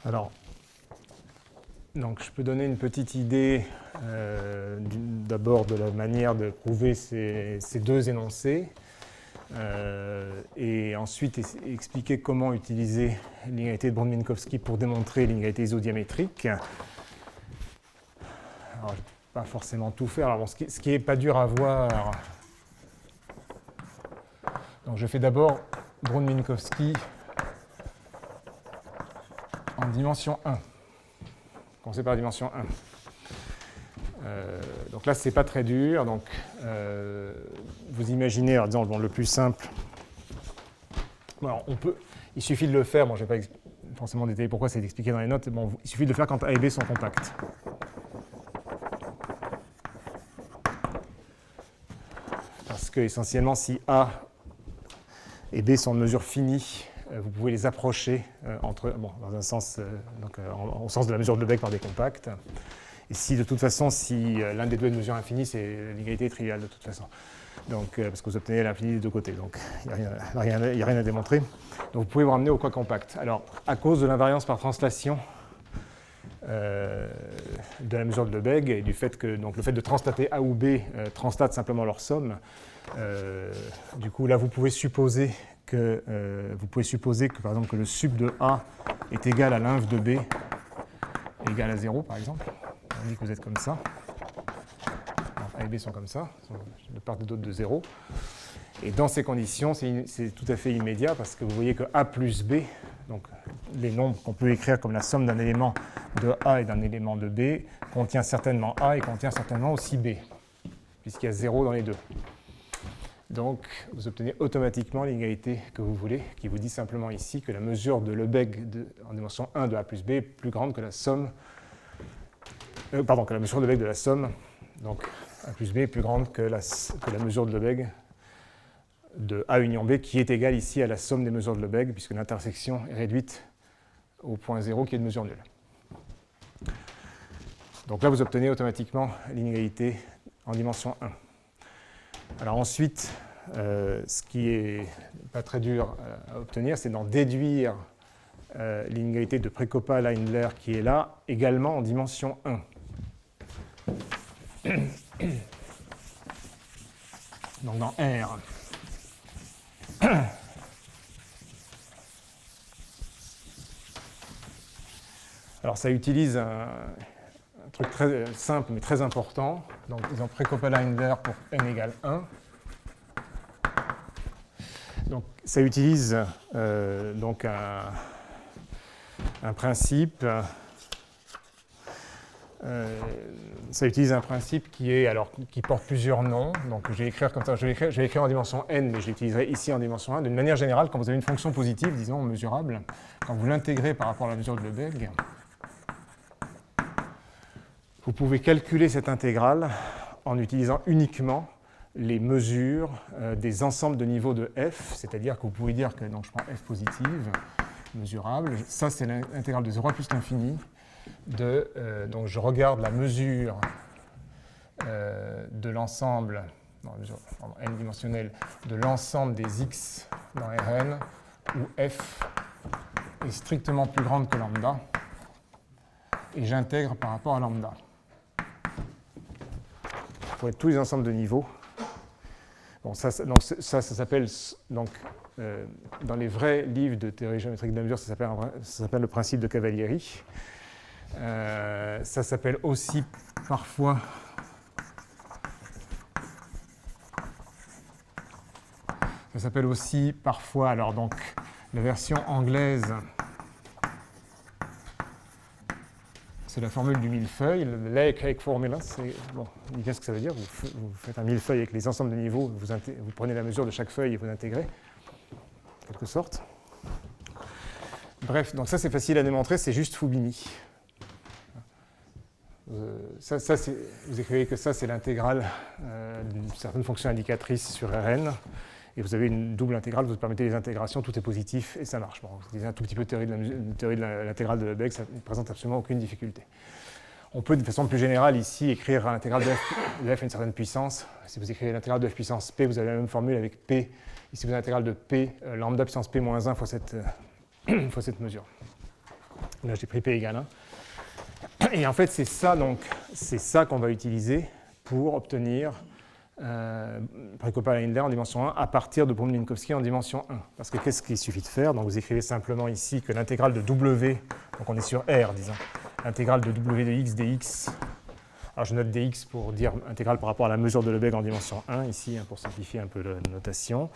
Alors, donc je peux donner une petite idée d'abord de la manière de prouver ces deux énoncés et ensuite expliquer comment utiliser l'inégalité de Brun-Minkowski pour démontrer l'inégalité isodiamétrique. Alors, je ne vais pas forcément tout faire. Alors, bon, ce qui n'est pas dur à voir, donc je fais d'abord Brun-Minkowski en dimension 1. Commencer par la dimension 1. Donc là, ce n'est pas très dur. Donc, vous imaginez, alors disons, bon, le plus simple. Bon, alors, il suffit de le faire. Bon, je ne vais pas forcément détailler pourquoi c'est expliqué dans les notes. Bon, il suffit de le faire quand A et B sont compacts. Parce que essentiellement, si A et B sont de mesure finie, vous pouvez les approcher dans un sens, au sens de la mesure de Lebesgue par des compacts. Et si de toute façon, si l'un des deux est de mesure infinie, l'égalité est triviale de toute façon. Donc, parce que vous obtenez l'infini des deux côtés. Donc, il n'y a rien à démontrer. Donc, vous pouvez vous ramener au quoi compact. Alors, à cause de l'invariance par translation de la mesure de Lebesgue et du fait que donc, le fait de translater A ou B translate simplement leur somme, du coup, là, vous pouvez supposer que, par exemple, que le sup de A est égal à l'inf de B égal à 0, par exemple. On dit que vous êtes comme ça. Donc, A et B sont comme ça, sont de part et d'autre de 0. Et dans ces conditions, c'est tout à fait immédiat parce que vous voyez que A plus B, donc les nombres qu'on peut écrire comme la somme d'un élément de A et d'un élément de B, contient certainement A et contient certainement aussi B, puisqu'il y a 0 dans les deux. Donc, vous obtenez automatiquement l'égalité que vous voulez, qui vous dit simplement ici que la mesure de Lebesgue en dimension 1 de A plus B est plus grande que la somme, que la mesure de Lebesgue de la somme, donc A plus B est plus grande que la mesure de Lebesgue de A union B, qui est égale ici à la somme des mesures de Lebesgue, puisque l'intersection est réduite au point 0 qui est de mesure nulle. Donc là, vous obtenez automatiquement l'inégalité en dimension 1. Alors ensuite, ce qui n'est pas très dur à obtenir, c'est d'en déduire l'inégalité de Prekopa-Leindler qui est là, également en dimension 1. Donc dans R. Alors ça utilise un truc très simple mais très important. Donc ils ont Prekopa-Leindler pour n égale 1. Donc ça utilise donc un principe. Ça utilise un principe qui porte plusieurs noms. Donc je vais écrire comme ça. Je vais écrire en dimension n, mais je l'utiliserai ici en dimension 1. D'une manière générale, quand vous avez une fonction positive, disons mesurable, quand vous l'intégrez par rapport à la mesure de Lebesgue, vous pouvez calculer cette intégrale en utilisant uniquement les mesures des ensembles de niveaux de f, c'est-à-dire que vous pouvez dire que donc, je prends f positive, mesurable, ça c'est l'intégrale de 0 à plus l'infini, donc je regarde la mesure de l'ensemble, n dimensionnel, de l'ensemble des x dans Rn, où f est strictement plus grande que lambda, et j'intègre par rapport à lambda. Pour tous les ensembles de niveaux. Bon, ça s'appelle, dans les vrais livres de théorie géométrique de la mesure, ça s'appelle le principe de Cavalieri. Ça s'appelle aussi parfois alors donc la version anglaise, c'est la formule du millefeuille, le Lake Cake Formula. Bon, qu'est-ce que ça veut dire? Vous faites un millefeuille avec les ensembles de niveaux, vous prenez la mesure de chaque feuille et vous l'intégrez, en quelque sorte. Bref, donc ça c'est facile à démontrer, c'est juste Fubini. Vous écrivez que ça c'est l'intégrale d'une certaine fonction indicatrice sur Rn, et vous avez une double intégrale, vous permettez les intégrations, tout est positif et ça marche. Bon, vous utilisez un tout petit peu de théorie de l'intégrale de Lebesgue, ça ne présente absolument aucune difficulté. On peut de façon plus générale ici écrire l'intégrale de f à une certaine puissance. Si vous écrivez l'intégrale de f puissance p, vous avez la même formule avec p. Ici vous avez l'intégrale de p lambda puissance p moins 1 fois cette mesure. Là j'ai pris p égale 1. Et en fait c'est ça qu'on va utiliser pour obtenir Prekopa-Leindler en dimension 1 à partir de Brun-Minkowski en dimension 1. Parce que qu'est-ce qu'il suffit de faire? Donc vous écrivez simplement ici que l'intégrale de W, donc on est sur R, disons, l'intégrale de W de x dx, alors je note dx pour dire intégrale par rapport à la mesure de Lebesgue en dimension 1, ici, pour simplifier un peu la notation.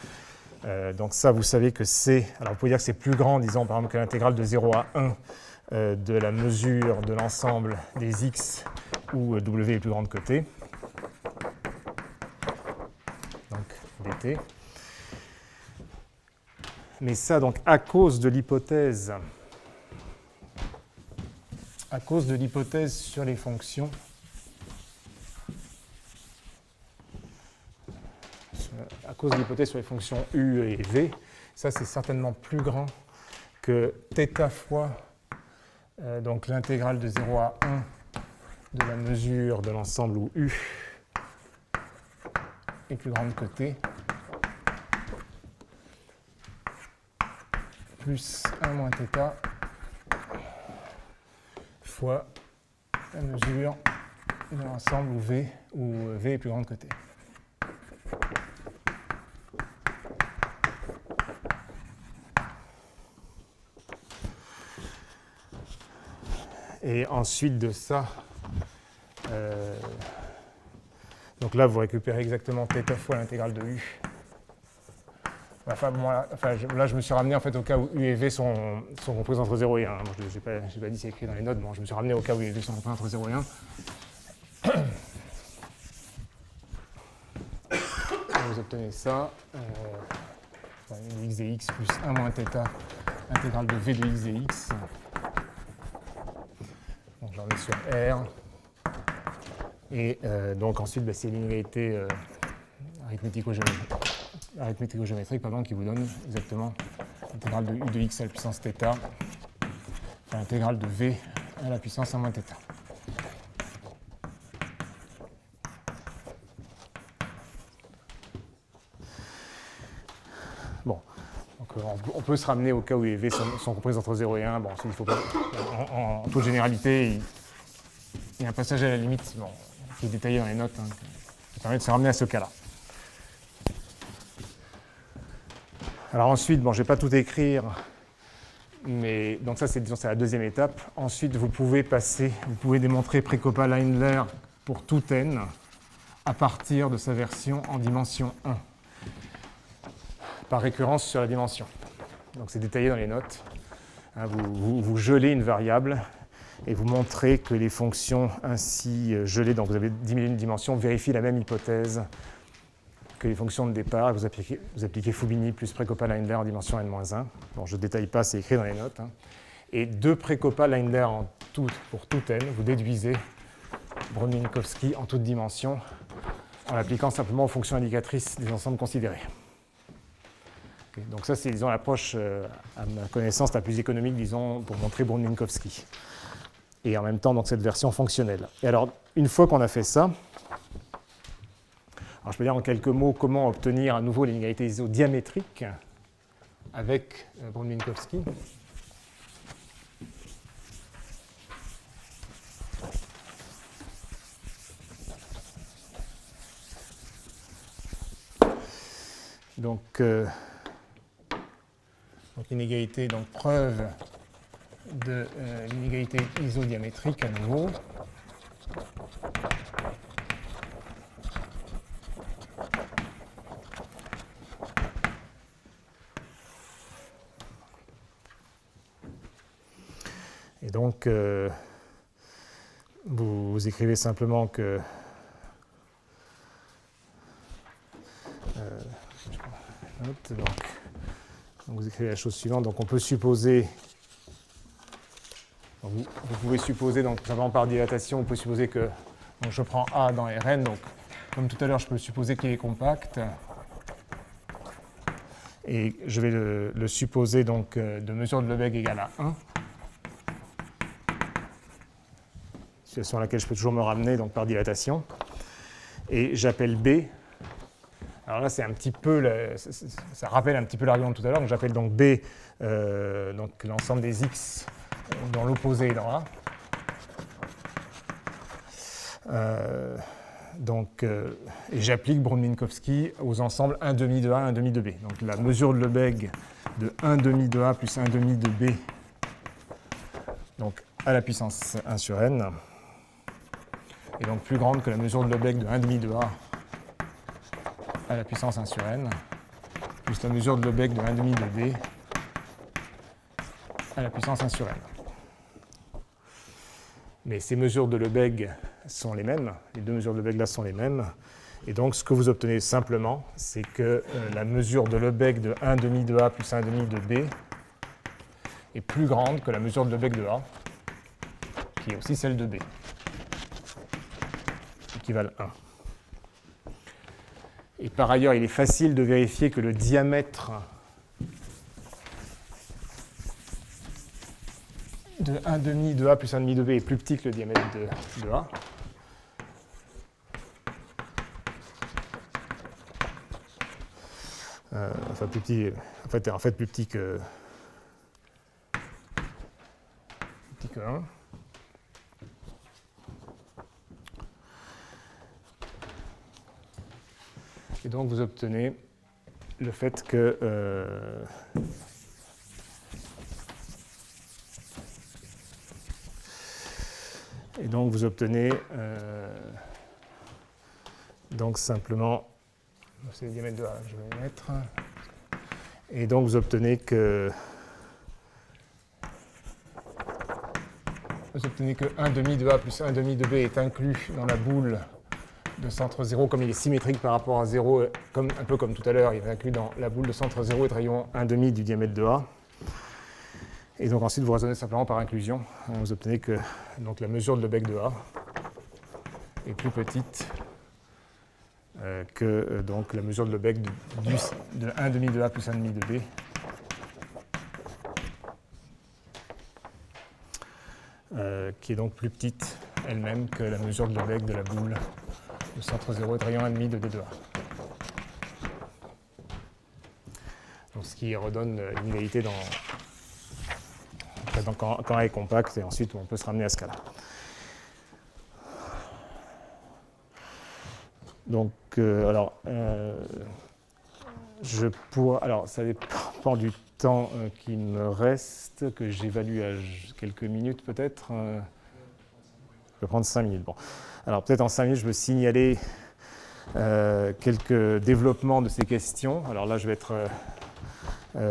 Donc ça, vous savez que c'est, alors vous pouvez dire que c'est plus grand, disons, par exemple, que l'intégrale de 0 à 1 de la mesure de l'ensemble des x où W est plus grande que t. dt. Mais ça, donc, à cause de l'hypothèse sur les fonctions, sur à cause de l'hypothèse sur les fonctions u et v, ça c'est certainement plus grand que θ fois donc l'intégrale de 0 à 1 de la mesure de l'ensemble où u est plus grande que t, plus 1 moins θ fois la mesure de l'ensemble où v est plus grande que t. Et ensuite de ça, donc là vous récupérez exactement θ fois l'intégrale de u. Là je me suis ramené en fait au cas où u et v sont comprises entre 0 et 1. Bon, je n'ai pas dit c'est écrit dans les notes, bon, je me suis ramené au cas où u et v sont comprises entre 0 et 1. Et vous obtenez ça, x de x plus 1 moins θ, intégrale de v de x de x. Donc j'en mets sur R. Et donc ensuite, c'est l'inégalité arithmético-géométrique qui vous donne exactement l'intégrale de u de x à la puissance θ, l'intégrale de v à la puissance 1 moins θ. Bon, donc on peut se ramener au cas où les v sont comprises entre 0 et 1. Bon, il faut pas, en toute généralité, il y a un passage à la limite, bon, qui est détaillé dans les notes, qui permet de se ramener à ce cas-là. Alors ensuite, bon, je ne vais pas tout écrire, mais donc ça c'est la deuxième étape. Ensuite, vous pouvez démontrer Prekopa-Leindler pour tout n à partir de sa version en dimension 1, par récurrence sur la dimension. Donc c'est détaillé dans les notes. Vous gelez une variable et vous montrez que les fonctions ainsi gelées, donc vous avez diminué une dimension, vérifient la même hypothèse que les fonctions de départ. Vous appliquez Fubini plus Prekopa-Leindler en dimension n-1. Bon, je ne détaille pas, c'est écrit dans les notes. Et de Prekopa-Leindler pour tout n, vous déduisez Brod-Minkowski en toute dimension en l'appliquant simplement aux fonctions indicatrices des ensembles considérés. Okay, donc ça, c'est disons, l'approche, à ma connaissance, la plus économique, disons, pour montrer Brod-Minkowski. Et en même temps, donc, cette version fonctionnelle. Et alors, une fois qu'on a fait ça, alors je peux dire en quelques mots comment obtenir à nouveau l'inégalité isodiamétrique avec Brod-Minkowski. Donc l'inégalité, donc preuve de l'inégalité isodiamétrique à nouveau. Et donc, vous écrivez simplement que donc, vous écrivez la chose suivante. Donc, on peut supposer, vous pouvez supposer, donc simplement par dilatation, on peut supposer que donc, je prends A dans Rn. Donc, comme tout à l'heure, je peux supposer qu'il est compact. Et je vais le supposer donc de mesure de Lebesgue égale à 1. Situation à laquelle je peux toujours me ramener donc, par dilatation. Et j'appelle B. Alors là, c'est un petit peu, ça rappelle un petit peu l'argument de tout à l'heure. Donc j'appelle donc B donc l'ensemble des X dont l'opposé est dans A. Et j'applique Brod-Minkowski aux ensembles 1 demi de A, 1 demi de B. Donc la mesure de Lebesgue de 1 demi de A plus 1 demi de B, donc à la puissance 1 sur n, est donc plus grande que la mesure de Lebesgue de 1 demi de A à la puissance 1 sur n, plus la mesure de Lebesgue de 1 demi de B à la puissance 1 sur n. Mais ces mesures de Lebesgue sont les mêmes, les deux mesures de Lebesgue là sont les mêmes, et donc ce que vous obtenez simplement, c'est que la mesure de Lebesgue de 1 demi de A plus 1 demi de B est plus grande que la mesure de Lebesgue de A, qui est aussi celle de B, qui valent 1. Et par ailleurs, il est facile de vérifier que le diamètre de 1,5 de A plus 1,5 de B est plus petit que le diamètre de A. Enfin, plus petit, en fait plus petit que 1. Et donc vous obtenez le fait que et donc vous obtenez donc simplement, c'est le diamètre de A, je vais le mettre, et donc vous obtenez que 1,5 de A plus 1,5 de B est inclus dans la boule de centre 0, comme il est symétrique par rapport à 0, un peu comme tout à l'heure, il est inclus dans la boule de centre 0 et de rayon 1,5 du diamètre de A. Et donc ensuite, vous raisonnez simplement par inclusion. Vous obtenez que donc, la mesure de Lebesgue de A est plus petite que donc, la mesure de Lebesgue de 1,5 de A plus 1,5 de B. Qui est donc plus petite elle-même que la mesure de Lebesgue de la boule de centre 0 et de rayon 1,5 de D de A. Donc, ce qui redonne une égalité quand A est compact, et ensuite on peut se ramener à ce cas-là. Donc, alors ça dépend du temps qui me reste, que j'évalue à quelques minutes peut-être. Je vais prendre 5 minutes. Bon. Alors peut-être en 5 minutes, je veux signaler quelques développements de ces questions. Alors là, je vais être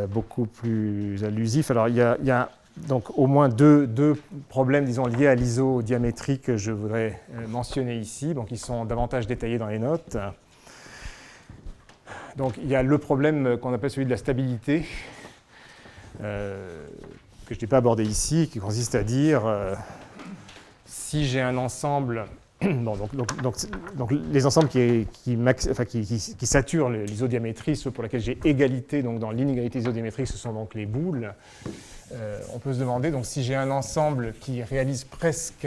beaucoup plus allusif. Alors il y a donc au moins deux problèmes, disons, liés à l'isodiamétrie que je voudrais mentionner ici, donc ils sont davantage détaillés dans les notes. Donc il y a le problème qu'on appelle celui de la stabilité, que je n'ai pas abordé ici, qui consiste à dire si j'ai un ensemble, bon, donc les ensembles qui saturent l'isodiamétrie, ceux pour lesquels j'ai égalité, donc dans l'inégalité isodiamétrique, ce sont donc les boules. On peut se demander, donc si j'ai un ensemble qui réalise presque,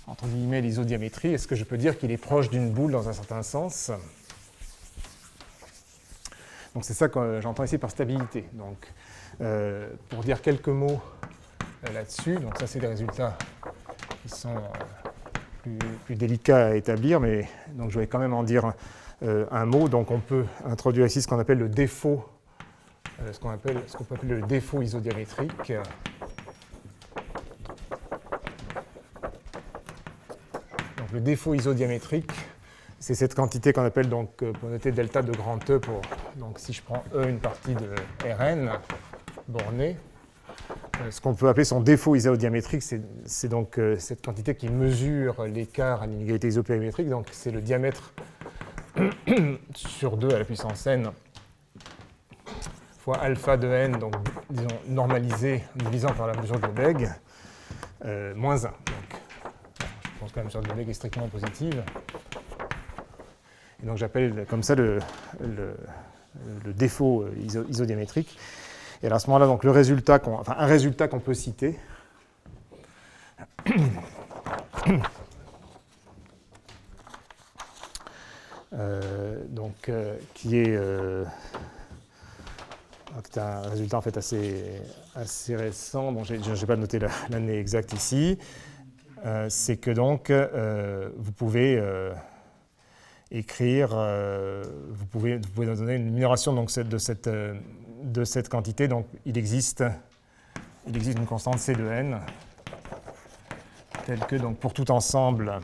entre guillemets, l'isodiamétrie, est-ce que je peux dire qu'il est proche d'une boule dans un certain sens? Donc c'est ça que j'entends ici par stabilité. Donc, pour dire quelques mots là-dessus, donc ça c'est des résultats qui sont plus délicats à établir, mais donc je vais quand même en dire un mot. Donc on peut introduire ici ce qu'on appelle le défaut, ce qu'on peut appeler le défaut isodiamétrique. Donc le défaut isodiamétrique, c'est cette quantité qu'on appelle, donc, pour noter delta de grand E, donc si je prends E une partie de Rn bornée, ce qu'on peut appeler son défaut isodiamétrique, c'est donc cette quantité qui mesure l'écart à l'inégalité isopérimétrique, donc c'est le diamètre sur 2 à la puissance n fois alpha de n, donc disons normalisé en divisant par la mesure de Lebesgue, moins 1. Donc, je pense que la mesure de Lebesgue est strictement positive. Et donc j'appelle comme ça le défaut isodiamétrique. Et alors à ce moment-là, donc un résultat qu'on peut citer, qui est un résultat en fait assez récent. Bon, je n'ai pas noté l'année exacte ici. C'est que donc vous pouvez écrire, vous pouvez donner une minoration donc, de cette quantité. Donc il existe une constante C de n, telle que donc, pour tout ensemble,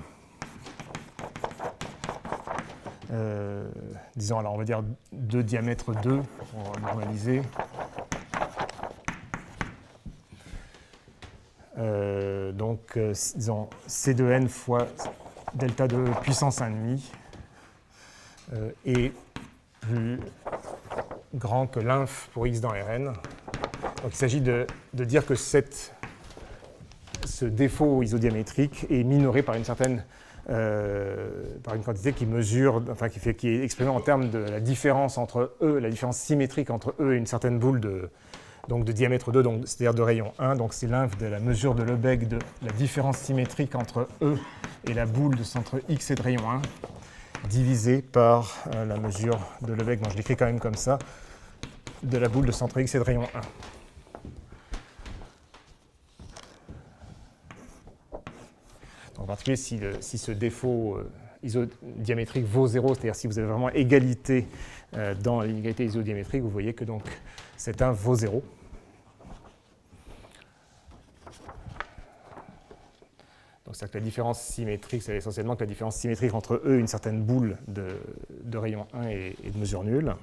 disons, alors on va dire de diamètre 2 pour normaliser. Disons C de n fois delta de puissance 1,5 est plus grand que l'inf pour x dans Rn. Donc il s'agit de dire que ce défaut isodiamétrique est minoré par une certaine par une quantité qui mesure, enfin qui est exprimée en termes de la différence entre E, la différence symétrique entre E et une certaine boule de diamètre 2, c'est-à-dire de rayon 1. Donc c'est l'inf de la mesure de Lebesgue de la différence symétrique entre E et la boule de centre X et de rayon 1, divisé par la mesure de Lebesgue, bon, je l'écris quand même comme ça, de la boule de centre X et de rayon 1. En particulier, si ce défaut isodiamétrique vaut 0, c'est-à-dire si vous avez vraiment égalité dans l'inégalité isodiamétrique, vous voyez que donc cet 1 vaut 0. Donc c'est-à-dire que la différence symétrique, c'est essentiellement que la différence symétrique entre E et une certaine boule de rayon 1 est de mesure nulle.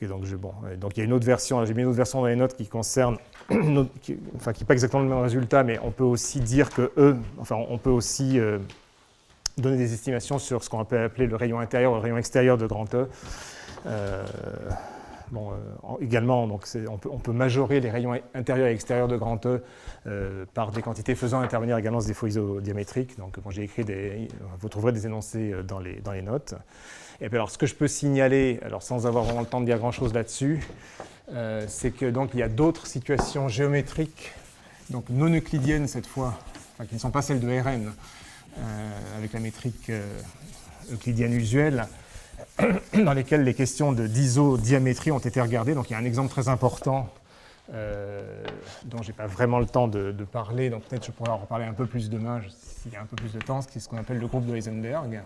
Okay, donc il y a une autre version, j'ai mis une autre version dans les notes qui concerne, qui n'est pas exactement le même résultat, mais on peut aussi dire que on peut aussi donner des estimations sur ce qu'on peut appeler le rayon intérieur ou le rayon extérieur de grand E. Également, donc on peut majorer les rayons intérieurs et extérieurs de grand E par des quantités faisant intervenir également ce défaut isodiamétrique. Donc, j'ai écrit vous trouverez des énoncés dans les notes. Et puis, alors, ce que je peux signaler, alors sans avoir vraiment le temps de dire grand-chose là-dessus, c'est que donc il y a d'autres situations géométriques, donc non euclidiennes cette fois, qui ne sont pas celles de Rn, avec la métrique euclidienne usuelle, dans lesquelles les questions d'isodiamétrie ont été regardées. Donc il y a un exemple très important dont je n'ai pas vraiment le temps de parler, donc peut-être je pourrais en reparler un peu plus demain s'il y a un peu plus de temps, c'est ce qu'on appelle le groupe de Heisenberg.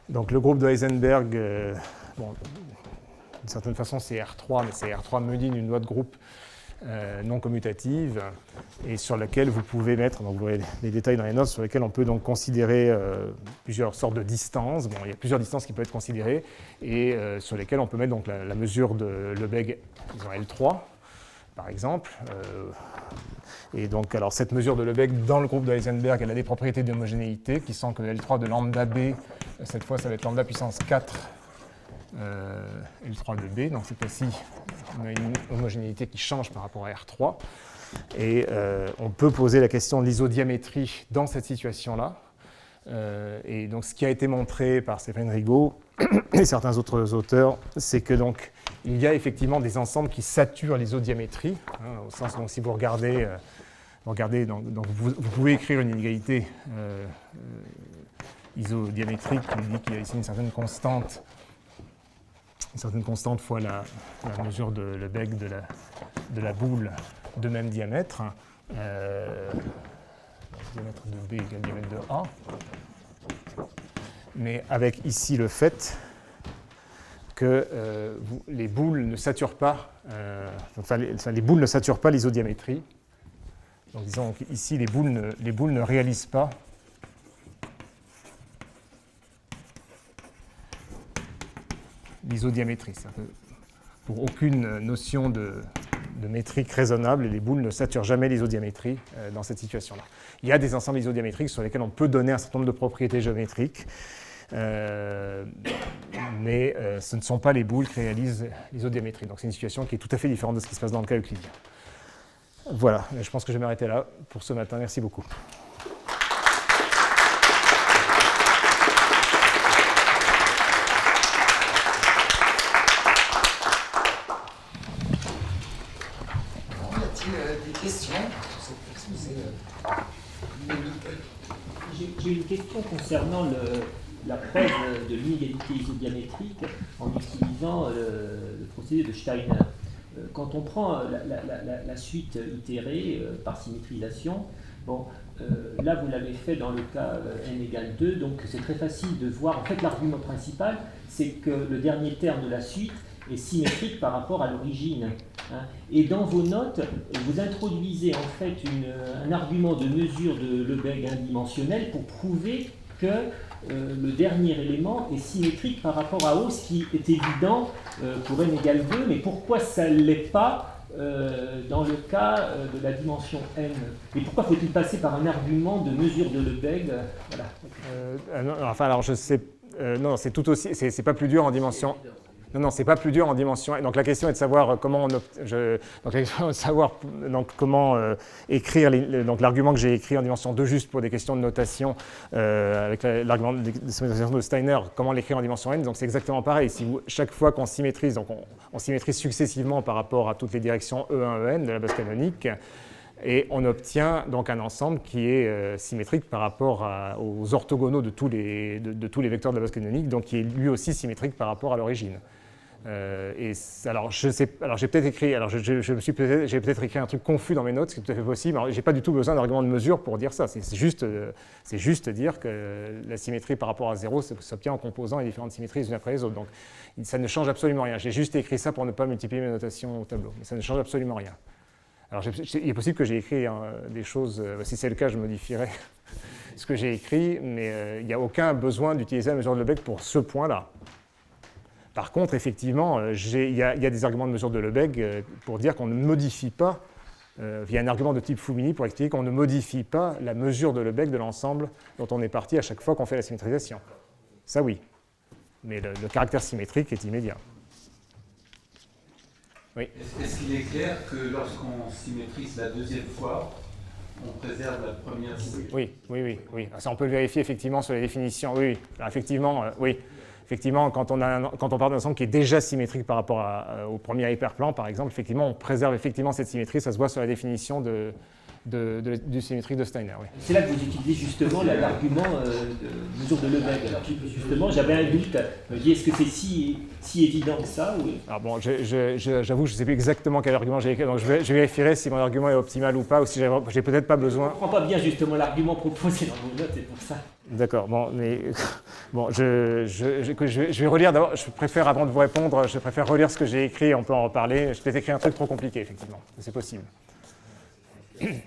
Donc le groupe de Heisenberg, d'une certaine façon c'est R3, mais c'est R3 mené d'une loi de groupe non commutative, et sur laquelle vous pouvez mettre, donc vous voyez les détails dans les notes, sur lesquels on peut donc considérer plusieurs sortes de distances. Bon, il y a plusieurs distances qui peuvent être considérées, et sur lesquelles on peut mettre donc la mesure de Lebesgue, disons L3, par exemple. Et donc, alors, cette mesure de Lebesgue dans le groupe de Heisenberg, elle a des propriétés d'homogénéité qui sont que L3 de lambda B, cette fois ça va être lambda puissance 4 L3 de B, donc cette fois-ci on a une homogénéité qui change par rapport à R3, et on peut poser la question de l'isodiamétrie dans cette situation-là, et donc ce qui a été montré par Stéphane Rigaud et certains autres auteurs, c'est que donc il y a effectivement des ensembles qui saturent l'isodiamétrie, au sens donc si vous regardez, donc vous pouvez écrire une inégalité isodiamétrique qui dit qu'il y a ici une certaine constante fois la mesure de Lebesgue de la boule de même diamètre. Diamètre de B égale diamètre de A. Mais avec ici le fait que les boules ne saturent pas, les boules ne saturent pas l'isodiamétrie. Donc disons qu'ici les boules ne réalisent pas l'isodiamétrie. Pour aucune notion de métrique raisonnable, les boules ne saturent jamais l'isodiamétrie dans cette situation-là. Il y a des ensembles isodiamétriques sur lesquels on peut donner un certain nombre de propriétés géométriques, mais ce ne sont pas les boules qui réalisent l'isodiamétrie. Donc c'est une situation qui est tout à fait différente de ce qui se passe dans le cas euclidien. Voilà, je pense que je vais m'arrêter là pour ce matin. Merci beaucoup. J'ai une question concernant la preuve de l'inégalité isodiamétrique en utilisant le procédé de Steiner. Quand on prend la suite itérée par symétrisation, là vous l'avez fait dans le cas n égale 2, donc c'est très facile de voir. En fait, l'argument principal, c'est que le dernier terme de la suite est symétrique par rapport à l'origine. Et dans vos notes, vous introduisez en fait un argument de mesure de Lebesgue indimensionnel pour prouver que le dernier élément est symétrique par rapport à O, ce qui est évident pour n égale 2, mais pourquoi ça ne l'est pas dans le cas de la dimension n? Et pourquoi faut-il passer par un argument de mesure de Lebesgue? Voilà. Non, je sais. Non, c'est tout aussi. C'est pas plus dur en dimension. Non, c'est pas plus dur en dimension n. Donc la question est de savoir comment écrire donc l'argument que j'ai écrit en dimension 2 juste pour des questions de notation avec l'argument de symétrisation de Steiner, comment l'écrire en dimension n. Donc c'est exactement pareil. Chaque fois qu'on symétrise, donc on symétrise successivement par rapport à toutes les directions E1, En de la base canonique, et on obtient donc un ensemble qui est symétrique par rapport aux orthogonaux de tous les vecteurs de la base canonique, donc qui est lui aussi symétrique par rapport à l'origine. Alors j'ai peut-être écrit, j'ai peut-être écrit un truc confus dans mes notes, ce qui est tout à fait possible. Alors, j'ai pas du tout besoin d'argument de mesure pour dire ça. C'est juste dire que la symétrie par rapport à 0 s'obtient en composant les différentes symétries les unes après les autres. Donc ça ne change absolument rien. J'ai juste écrit ça pour ne pas multiplier mes notations au tableau, mais ça ne change absolument rien. Alors il est possible que j'ai écrit des choses. Si c'est le cas, je modifierai ce que j'ai écrit, mais il n'y a aucun besoin d'utiliser la mesure de Lebesgue pour ce point-là. Par contre, effectivement, il y a des arguments de mesure de Lebesgue pour dire qu'on ne modifie pas, via un argument de type Fubini, pour expliquer qu'on ne modifie pas la mesure de Lebesgue de l'ensemble dont on est parti à chaque fois qu'on fait la symétrisation. Ça, oui. Mais le caractère symétrique est immédiat. Oui. Est-ce qu'il est clair que lorsqu'on symétrise la deuxième fois, on préserve la première symétrie? Oui. Ça, on peut le vérifier effectivement sur les définitions. Oui. Alors, effectivement, oui. Effectivement, quand on part d'un ensemble qui est déjà symétrique par rapport au premier hyperplan, par exemple, effectivement, on préserve effectivement cette symétrie. Ça se voit sur la définition du symétrique de Steiner. Oui. C'est là que vous utilisez justement l'argument de mesure de Lebesgue. Justement, j'avais un doute. Je me dis, est-ce que c'est si évident que ça ou... Alors bon, j'avoue que je ne sais plus exactement quel argument j'ai écrit, donc je vérifierai si mon argument est optimal ou pas, ou si j'ai peut-être pas besoin. Je ne comprends pas bien justement l'argument proposé dans vos notes, c'est pour ça. D'accord, bon, mais bon, je vais relire d'abord, je préfère, avant de vous répondre, je préfère relire ce que j'ai écrit, on peut en reparler. J'ai peut-être écrit un truc trop compliqué, effectivement, c'est possible. Oui.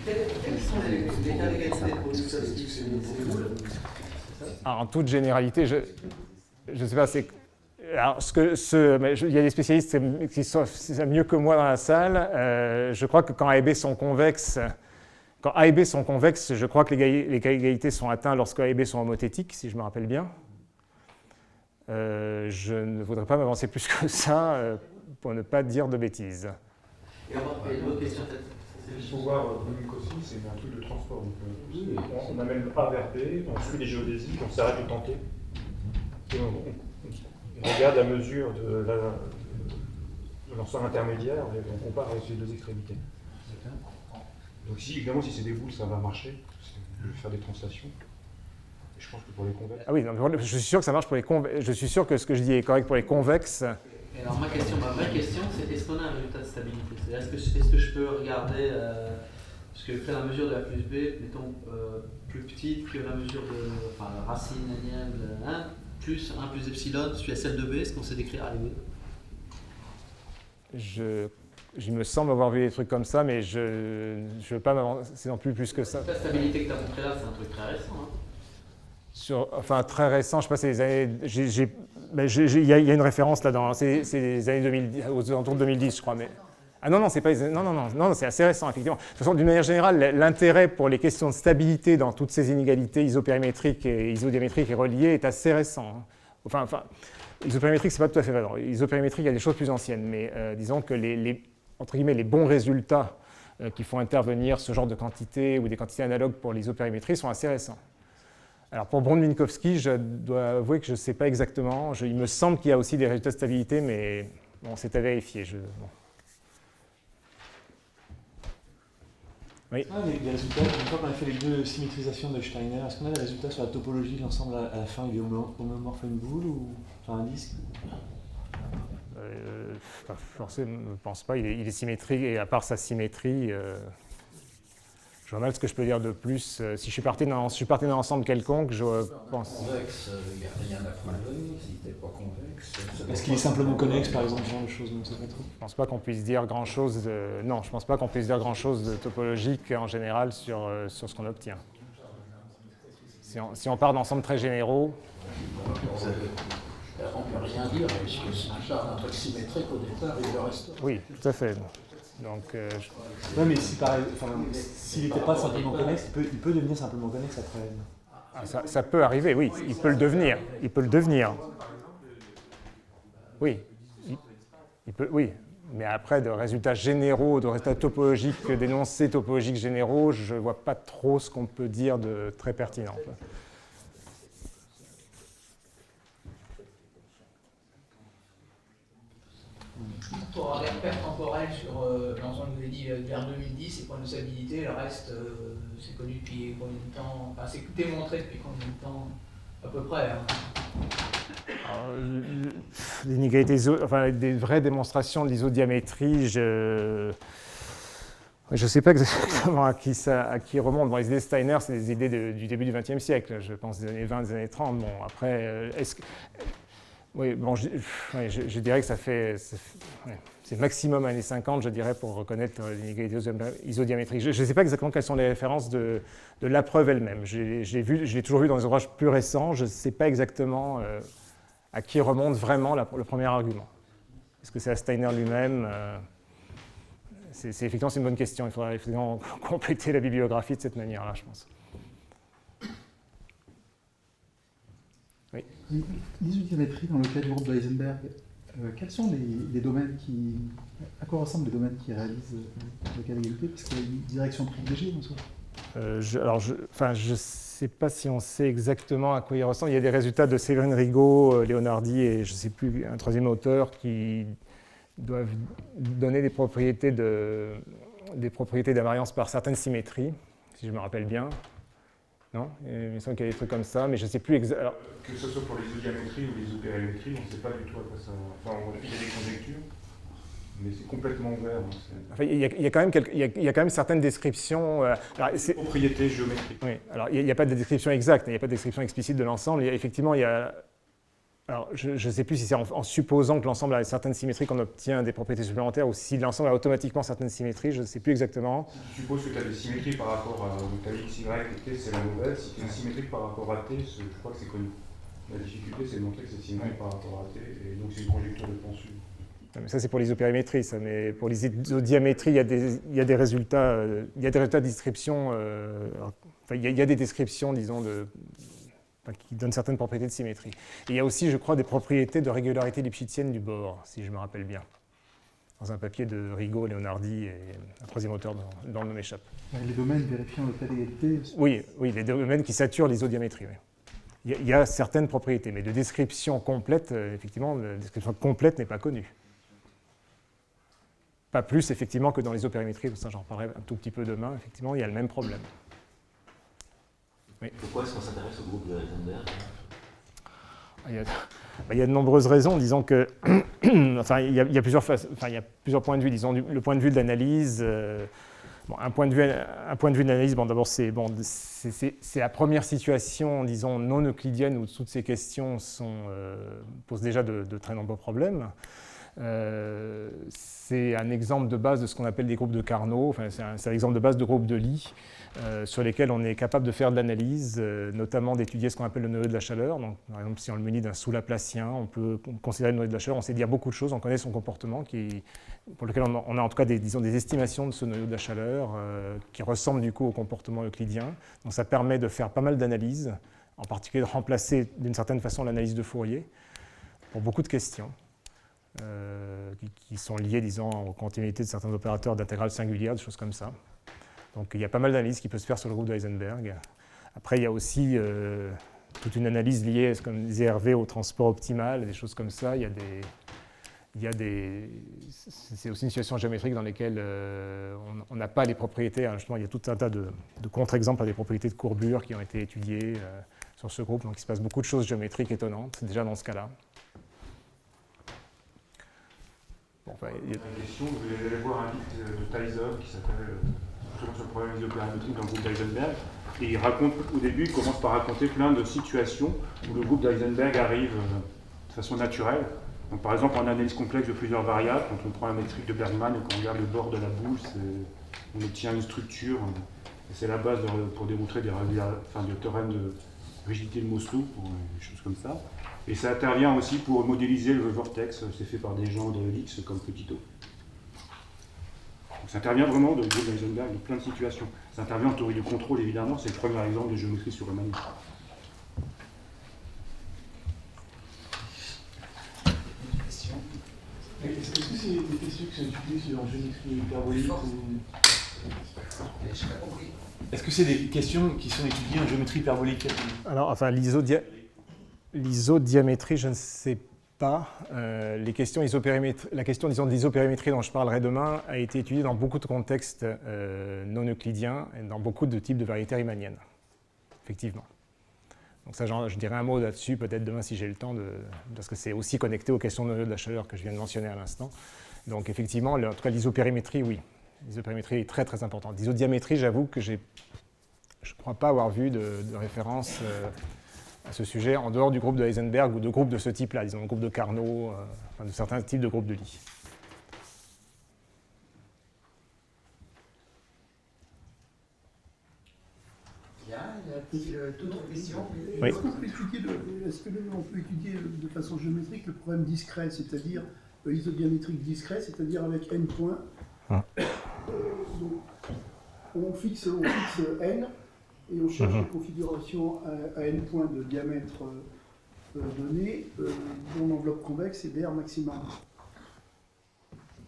Quels sont les cas d'égalité de Minkowski? En toute généralité, je ne sais pas, c'est... Alors, il y a des spécialistes qui savent mieux que moi dans la salle. Je crois que quand A et B sont convexes, je crois que les cas d'égalité sont atteints lorsque A et B sont homothétiques, si je me rappelle bien. Je ne voudrais pas m'avancer plus que ça pour ne pas dire de bêtises. Et une autre question peut-être. Il faut voir Minkowski, c'est un truc de transport. Donc, on amène A vers B, on suit les géodésiques, on s'arrête de tenter. Et on regarde la mesure de l'ensemble intermédiaire et on compare avec les deux extrémités. Donc évidemment, si c'est des boules, ça va marcher. Je vais faire des translations. Et je pense que pour les convexes... Ah oui, non, je suis sûr que ça marche pour les convexes. Je suis sûr que ce que je dis est correct pour les convexes. Et alors ma vraie question, c'est est-ce qu'on a un résultat de stabilité? Est-ce que je peux regarder, parce que faire la mesure de A plus B, mettons, plus petite que la mesure de racine énième de 1, plus 1 plus epsilon, je suis à celle de B, est-ce qu'on sait décrire A et B? Je me semble avoir vu des trucs comme ça, mais je ne veux pas m'avancer non plus que ça. La stabilité que tu as montré là, c'est un truc très récent. Enfin, très récent, je ne sais pas, c'est les années... Il y a une référence là, c'est les années 2010, aux alentours de 2010, je crois. Mais... Ah non, c'est pas les... Non, c'est assez récent, effectivement. De toute façon, d'une manière générale, l'intérêt pour les questions de stabilité dans toutes ces inégalités isopérimétriques et isodiamétriques et reliées est assez récent. Enfin, isopérimétrique, c'est pas tout à fait vrai. Isopérimétrique, il y a des choses plus anciennes, mais disons que entre guillemets, les bons résultats qui font intervenir ce genre de quantités ou des quantités analogues pour l'isopérimétrie sont assez récents. Alors pour Brond-Minkowski, je dois avouer que je ne sais pas exactement. Il me semble qu'il y a aussi des résultats de stabilité, mais bon, c'est à vérifier. Bon. Oui. Les résultats, une fois qu'on a fait les deux symétrisations de Steiner, est-ce qu'on a des résultats sur la topologie de l'ensemble à la fin? Il est homomorphe à une boule ou enfin un disque? Forcément, je ne pense pas. Il est symétrique, et à part sa symétrie, je vois mal ce que je peux dire de plus. Si je suis parti d'un ensemble quelconque, je pense... Convexe, il n'y a rien à prouver. Si tu n'es pas convexe... Est-ce qu'il est simplement connexe, par exemple, ce genre de choses? Je ne pense pas qu'on puisse dire grand-chose non, je ne pense pas qu'on puisse dire grand-chose de topologique en général sur ce qu'on obtient. Si on part d'ensembles très généraux... On ne peut rien dire, puisque si tu pars d'un truc symétrique au départ, il le reste. Oui, tout à fait. Donc, oui, mais s'il n'était pas simplement connexe, il peut devenir simplement connexe après. Ça peut arriver, oui, il peut le devenir. Oui, il peut, oui. Mais après, de résultats généraux, de résultats topologiques, d'énoncés topologiques généraux, je ne vois pas trop ce qu'on peut dire de très pertinent. Pour avoir des repères temporels sur l'ensemble, vous avez dit vers 2010, et point de stabilité, le reste, c'est connu depuis combien de temps? Enfin, c'est démontré depuis combien de temps, à peu près, hein. L'inégalité, enfin, des vraies démonstrations de l'isodiamétrie, je ne sais pas exactement à qui remonte. Bon, les idées de Steiner, c'est des idées du début du XXe siècle, je pense des années 20, des années 30. Bon, après, oui, bon, je dirais que c'est maximum années 50, je dirais, pour reconnaître l'inégalité isodiamétrique. Je ne sais pas exactement quelles sont les références de la preuve elle-même. Je l'ai toujours vu dans des ouvrages plus récents. Je ne sais pas exactement à qui remonte vraiment le premier argument. Est-ce que c'est à Steiner lui-même? Effectivement, c'est une bonne question. Il faudra effectivement compléter la bibliographie de cette manière-là, je pense. Oui. L'isodiamétrie dans le cas du groupe d'Heisenberg, quels sont les domaines à quoi ressemblent les domaines qui réalisent le cas d'égalité? Parce qu'il y a une direction privilégiée dans ça. Je ne sais pas si on sait exactement à quoi il ressemble. Il y a des résultats de Séverine Rigaud, Leonardi et je ne sais plus, un troisième auteur qui doivent donner des propriétés d'invariance par certaines symétries, si je me rappelle bien. Non? Il me semble qu'il y a des trucs comme ça, mais je ne sais plus exactement. Que ce soit pour l'isodiamétrie ou l'isopérimétrie, on ne sait pas du tout à quoi ça. Enfin, il y a des conjectures, mais c'est complètement ouvert. Enfin, il y a quand même certaines descriptions. Propriétés géométriques. Oui, alors il n'y a pas de description exacte, il n'y a pas de description explicite de l'ensemble. Effectivement, il y a. Alors, je ne sais plus si c'est en supposant que l'ensemble a certaines symétries qu'on obtient des propriétés supplémentaires ou si l'ensemble a automatiquement certaines symétries, je ne sais plus exactement. Si tu supposes que tu as des symétries par rapport à ta x, y et t, c'est la mauvaise. Si tu as une symétrie par rapport à t, je crois que c'est connu. La difficulté, c'est de montrer que c'est symétrique par rapport à t, et donc c'est une conjecture de Ponceau. Mais ça, c'est pour l'isopérimétrie, ça. Mais pour l'isodiamétrie, il y a des résultats, de description. Il y a des descriptions, disons, qui donnent certaines propriétés de symétrie. Et il y a aussi, je crois, des propriétés de régularité lipschitzienne du bord, si je me rappelle bien, dans un papier de Rigaud, Leonardi et un troisième auteur dont le nom m'échappe. Les domaines vérifiant le cas d'égalité. Oui, les domaines qui saturent l'isodiamétrie. Oui. Il y a certaines propriétés, mais de description complète, effectivement, la description complète n'est pas connue. Pas plus, effectivement, que dans l'isopérimétrie, ça j'en reparlerai un tout petit peu demain, effectivement, il y a le même problème. Oui. Pourquoi est-ce qu'on s'intéresse au groupe de Heisenberg? Il y a de nombreuses raisons. Disons que, enfin, il y a plusieurs points de vue. Disons, le point de vue de l'analyse. Un point de vue d'analyse. Bon, d'abord, c'est la première situation, disons, non euclidienne où toutes ces questions posent déjà de très nombreux problèmes. C'est un exemple de base de ce qu'on appelle des groupes de Carnot. Enfin, c'est un exemple de base de groupes de Lie. Sur lesquels on est capable de faire de l'analyse, notamment d'étudier ce qu'on appelle le noyau de la chaleur. Donc, par exemple, si on le munit d'un sous-laplacien, on peut considérer le noyau de la chaleur, on sait dire beaucoup de choses, on connaît son comportement, pour lequel on a en tout cas des estimations de ce noyau de la chaleur qui ressemblent du coup au comportement euclidien. Donc ça permet de faire pas mal d'analyses, en particulier de remplacer d'une certaine façon l'analyse de Fourier, pour beaucoup de questions. Qui sont liées, disons, aux continuités de certains opérateurs d'intégrale singulière, des choses comme ça. Donc il y a pas mal d'analyses qui peuvent se faire sur le groupe de Heisenberg. Après, il y a aussi toute une analyse liée, comme disait Hervé, au transport optimal, des choses comme ça. C'est aussi une situation géométrique dans laquelle on n'a pas les propriétés. Justement, il y a tout un tas de contre-exemples à des propriétés de courbure qui ont été étudiées sur ce groupe. Donc il se passe beaucoup de choses géométriques étonnantes, déjà dans ce cas-là. Bon, il y a une question, vous allez voir un livre de Tyson qui s'appelle sur le problème isopérimétrique dans le groupe d'Heisenberg. Et il raconte, au début, il commence par raconter plein de situations où le groupe d'Heisenberg arrive de façon naturelle. Donc, par exemple, en analyse complexe de plusieurs variables, quand on prend la métrique de Bergman et qu'on regarde le bord de la boule, on obtient une structure. Et c'est la base pour démontrer des théorèmes de rigidité de Moslou, pour des choses comme ça. Et ça intervient aussi pour modéliser le vortex, c'est fait par des gens de l'X comme Petitot. Donc ça intervient vraiment de groupe d'Heisenberg dans plein de situations. Ça intervient en théorie du contrôle, évidemment, c'est le premier exemple de géométrie sur Riemann. Question. questions qui sont étudiées sur géométrie hyperbolique Je n'ai pas compris. Est-ce que c'est des questions qui sont étudiées en géométrie hyperbolique? Alors, enfin, l'isodiamétrie, je ne sais pas. La question, disons, d'isopérimétrie dont je parlerai demain a été étudiée dans beaucoup de contextes non euclidiens et dans beaucoup de types de variétés riemanniennes, effectivement. Donc ça, je dirais un mot là-dessus, peut-être demain si j'ai le temps, parce que c'est aussi connecté aux questions de la chaleur que je viens de mentionner à l'instant. Donc effectivement, en tout cas, l'isopérimétrie, oui. L'isopérimétrie est très très importante. L'isodiamétrie, j'avoue que je ne crois pas avoir vu de référence à ce sujet en dehors du groupe de Heisenberg ou de groupes de ce type-là, disons le groupe de Carnot, de certains types de groupes de Lie. Bien, y a-t-il d'autres questions? Oui. Est-ce qu'on peut étudier de façon géométrique le problème discret, c'est-à-dire isodiamétrique discret, c'est-à-dire avec n points. Donc, on fixe n et on cherche une configuration à n points de diamètre donné, dont l'enveloppe convexe est dr maximum.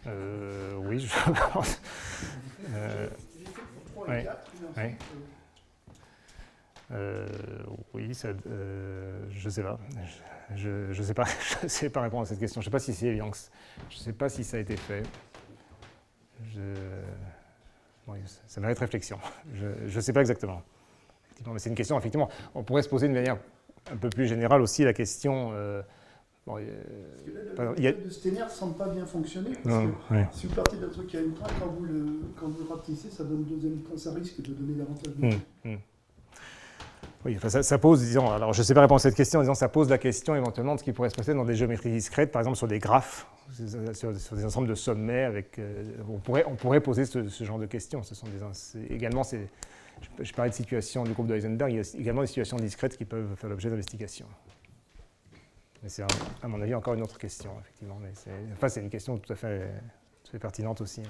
Oui, je pense. J'ai fait pour 3 et 4. Oui, je sais pas. Je sais pas. Je sais pas répondre à cette question. Je sais pas si c'est Evian-X. Je sais pas si ça a été fait. Oui, ça mérite réflexion. Je sais pas exactement. Effectivement, mais c'est une question. Effectivement, on pourrait se poser de manière un peu plus générale aussi la question. Parce que là, le de Steiner ne semble pas bien fonctionner. Parce que si vous partez d'un truc à n point, quand vous le rapetissez, ça donne 2 n point, ça risque de donner davantage de Oui, enfin, ça pose, disons, alors je ne sais pas répondre à cette question en disant ça pose la question éventuellement de ce qui pourrait se passer dans des géométries discrètes, par exemple sur des graphes, sur des ensembles de sommets, on pourrait poser ce genre de questions. Je parlais de situations du groupe de Heisenberg, il y a également des situations discrètes qui peuvent faire l'objet d'investigation. Mais c'est à mon avis encore une autre question, effectivement. Mais c'est une question tout à fait pertinente aussi.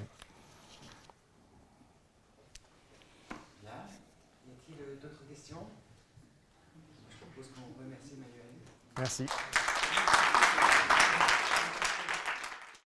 D'autres questions? Je propose qu'on remercie Manuel. Merci.